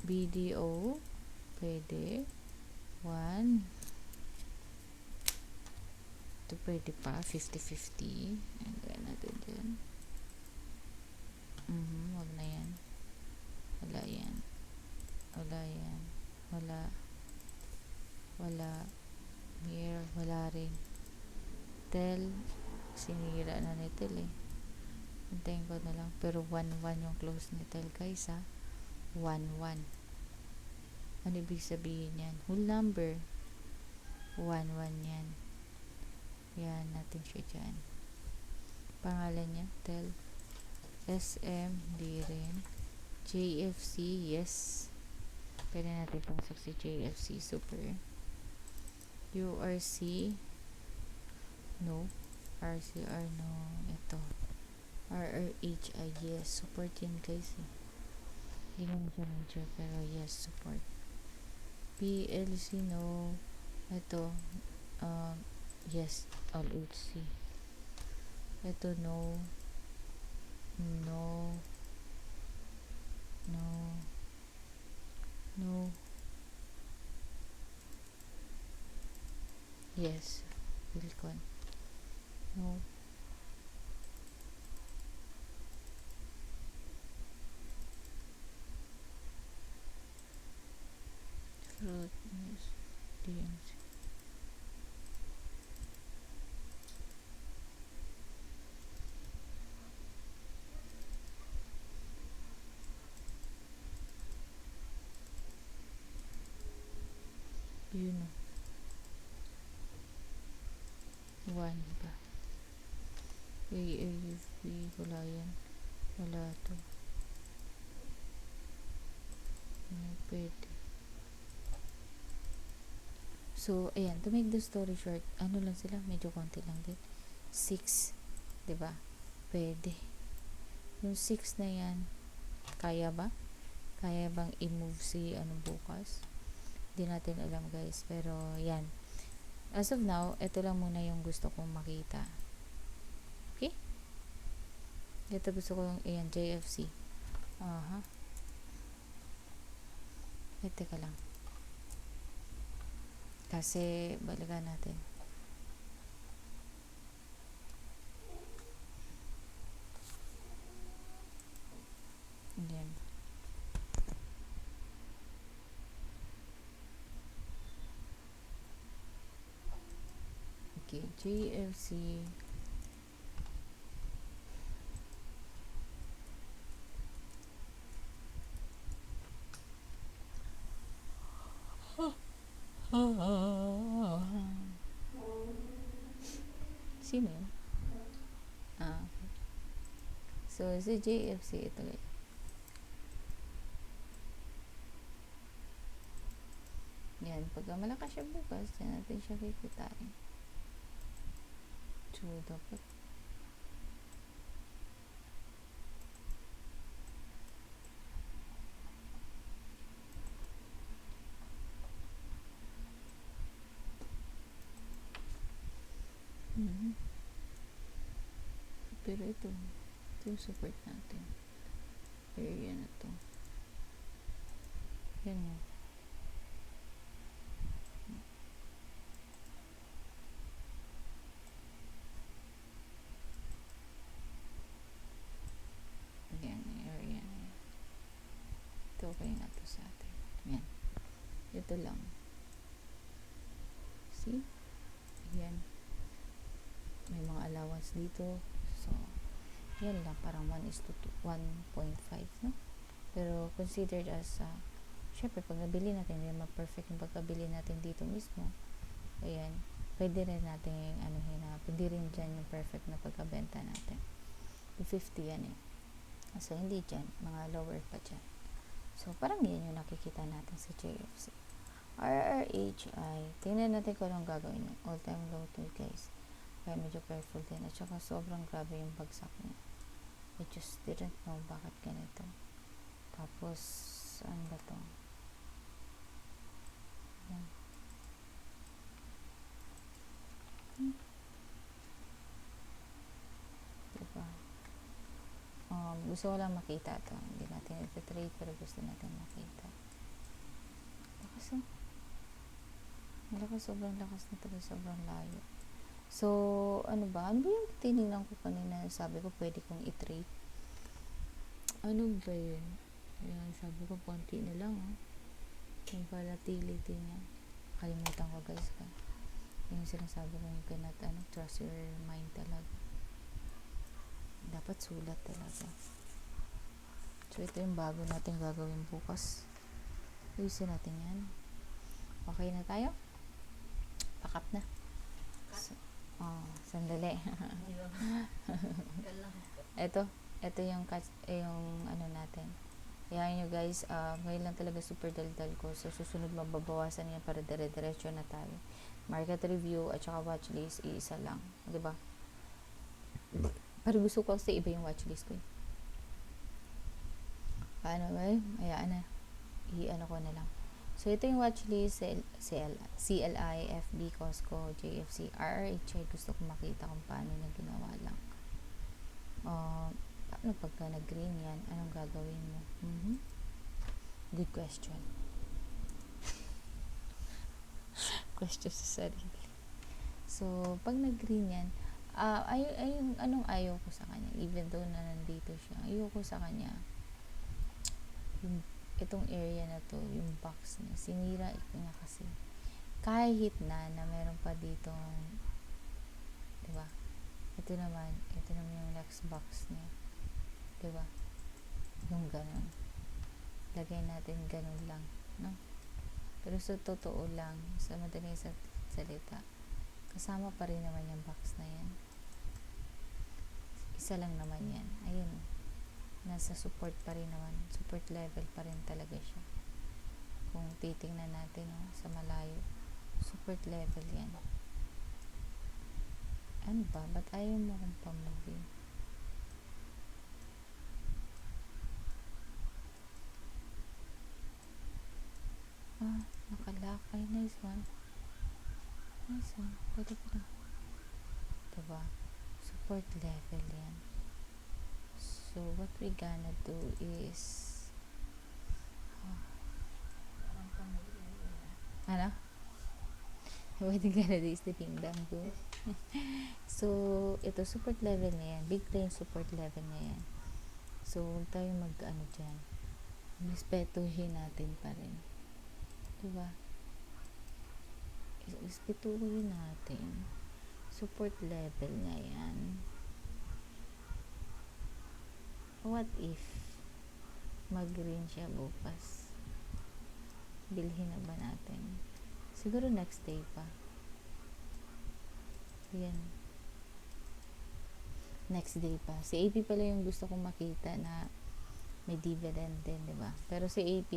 [SPEAKER 1] BDO. Pwede. 1. Ito pwede pa. 50-50. Lagay natin dyan. Wag na yan. Wala yan. Wala yan. Wala. Wala. Here. Wala rin. Tel. Sinira na ni Tel eh. Hintayin ko na lang. Pero 1-1 yung close ni Tel, guys, ha. 1-1. Ano ibig sabihin yan? Whole number. 1-1 yan. Yan natin siya dyan. Pangalan niya, Tel. SM, di rin. JFC, yes. Pwede natin pangsok si JFC, super. URC, no. RCR, no. Ito. RRHI, yes. Support yan, guys. Hindi naman siya major, pero yes, support. PLC, no. Ito, yes, all HC. Ito, no. No. No. No. Yes. Wilcon. No. Fruit. Yes. DMC. Yun o. 1 ba? AAFB. Wala yan. Wala to. Pwede. So, ayan. To make the story short, ano lang sila? Medyo konti lang din. 6. Diba? Pwede. Yung 6 na yan, kaya ba? Kaya bang i-move si bukas? Hindi natin alam, guys. Pero, yan. As of now, ito lang muna yung gusto kong makita. Okay? Ito gusto ko yung, ayan, JFC. Teka lang. Kasi, balikan natin. JFC. Sino yun? Okay. So, si JFC ito guys. Yan, pagka malakas siya bukas, yan natin siya kikitain. So, dapat pero ito yung support natin. Area na to. Yan mo. Yan, area na yan. Ito okay na to sa atin. Yan. Ito lang. See? Yan. May mga allowance dito. So, yan lang. Parang 1:1.5, no? Pero, considered as, syempre, pag nabili natin, hindi naman perfect yung pagkabili natin dito mismo. Ayan. Pwede rin natin, hindi rin dyan yung perfect na pagkabenta natin. 250 yan eh. So, hindi dyan. Mga lower pa dyan. So, parang yan yung nakikita natin sa JFC. RRHI. Tingnan natin kung anong gagawin niya. All-time low to, guys. Kaya medyo careful din. At saka sobrang grabe yung bagsak niya. I just didn't know bakit ganito. Tapos, ano ba to? Diba? Gusto ko lang makita to. Hindi natin ito-trade pero gusto natin makita. Lakas oh. Malakas, sobrang lakas nito. Sobrang layo. So, ano ba? Ano ba yung tinignan ko kanina? Sabi ko, pwede kong i-trade. Ano ba yun? Yung sabi ko, konti na lang. Yung volatility niya. Kalimutan ko guys. Yung sinasabi ko, yung cannot trust your mind talaga. Dapat sulat talaga. So, ito yung bago natin gagawin bukas. Ayusin natin yan. Okay na tayo? Pakap na. Sandali. ito yung ano natin. Ayan nyo guys, ngayon lang talaga super daldal ko. So, susunod mababawasan yan para dire-diretso na tayo. Market review at saka watchlist, iisa lang. Diba? Pero gusto ko kasi iba yung watchlist ko. Paano ba? Ayaan na. I-ano ko na lang. So, ito yung watchlist, CLI, FB, Costco, JFC, RRHI. Gusto ko makita kung paano niya ginawa lang. Paano pagka nag-green yan? Anong gagawin mo? Good question. Question sa sarili. So, pag nag-green yan, anong ayaw ko sa kanya? Even though na nandito siya, ayaw ko sa kanya itong area na to, yung box niya, sinira niya kasi. Kahit na meron pa dito, diba? Ito naman yung next box niya. Diba? Yung ganun. Lagay natin ganun lang, no? Pero sa totoo lang, sa madaling salita, kasama pa rin naman yung box na yan. Isa lang naman yan. Ayun. Nasa support pa rin naman. Support level pa rin talaga siya. Kung titingnan natin sa malayo, support level yan. Ano ba? Ba't ayaw mo kong pamugin? Nakalakay. Nice one. Nice one. Pwede pa na. Diba? Support level yan. So, what we gonna do is what we gonna do is the pingdang go. So, ito support level na yan. Big range support level na yan. So, huwag tayo dyan. Respetuhin natin pa rin. Diba? Respetuhin natin. Support level niya yan. What if mag-green siya bukas? Bilhin na ba natin? Siguro next day pa. Yan. Next day pa. Si AP pala yung gusto kong makita na may dividend din, di ba? Pero si AP,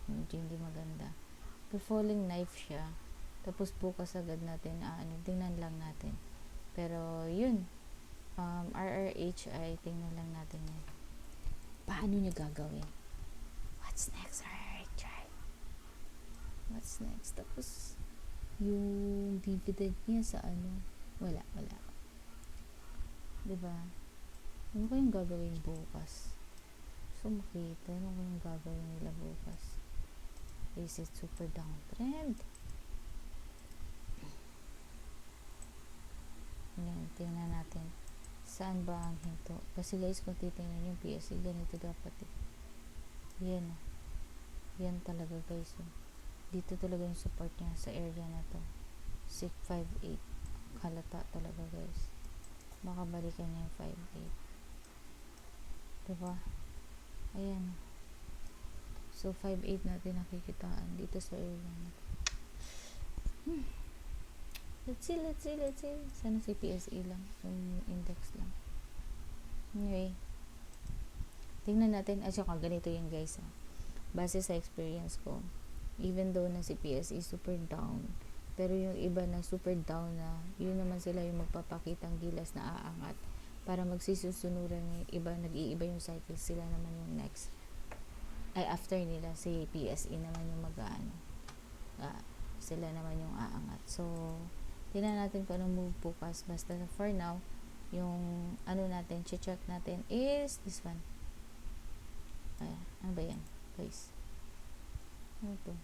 [SPEAKER 1] medyo hindi maganda. The falling knife siya. Tapos bukas agad natin, tingnan lang natin. Pero, yun. RRHI, tingnan lang natin yan. Paano niya gagawin? What's next, RRHI? What's next? Tapos, yung dividend niya sa wala. Diba? Ano kayong gagawin bukas? So, makita, ano kayong gagawin nila bukas? Is it super downtrend? Yan, tingnan natin. Saan ba ang hinto? Kasi guys, kung titingnan yung PSE, ganito dapat eh. Yan. Yan talaga guys. Dito talaga yung support niya sa area na to. 658. Halata talaga guys. Baka balikan niya yung 58. Diba? Ayan. So, 5.8 natin nakikitaan dito sa area na to. Let's see. Sana si PSE lang. Yung index lang. Anyway. Tingnan natin. Saka ganito yung guys. Base sa experience ko. Even though na si PSE super down. Pero yung iba na super down na, yun naman sila yung magpapakitang gilas na aangat. Para magsisusunuran yung iba, nag-iiba yung cycle. Sila naman yung next. After nila, si PSE naman yung sila naman yung aangat. So, tingnan natin kung anong move bukas. Basta for now, yung natin, check natin is this one. Ano ba yan? Guys. Ano to?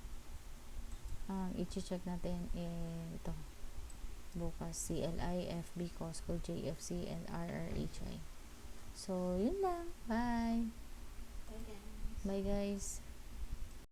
[SPEAKER 1] I-check natin ito. Bukas, CLI, FB, Costco, JFC, and RRHI. So, yun lang. Bye!
[SPEAKER 2] Bye, guys.
[SPEAKER 1] Bye, guys.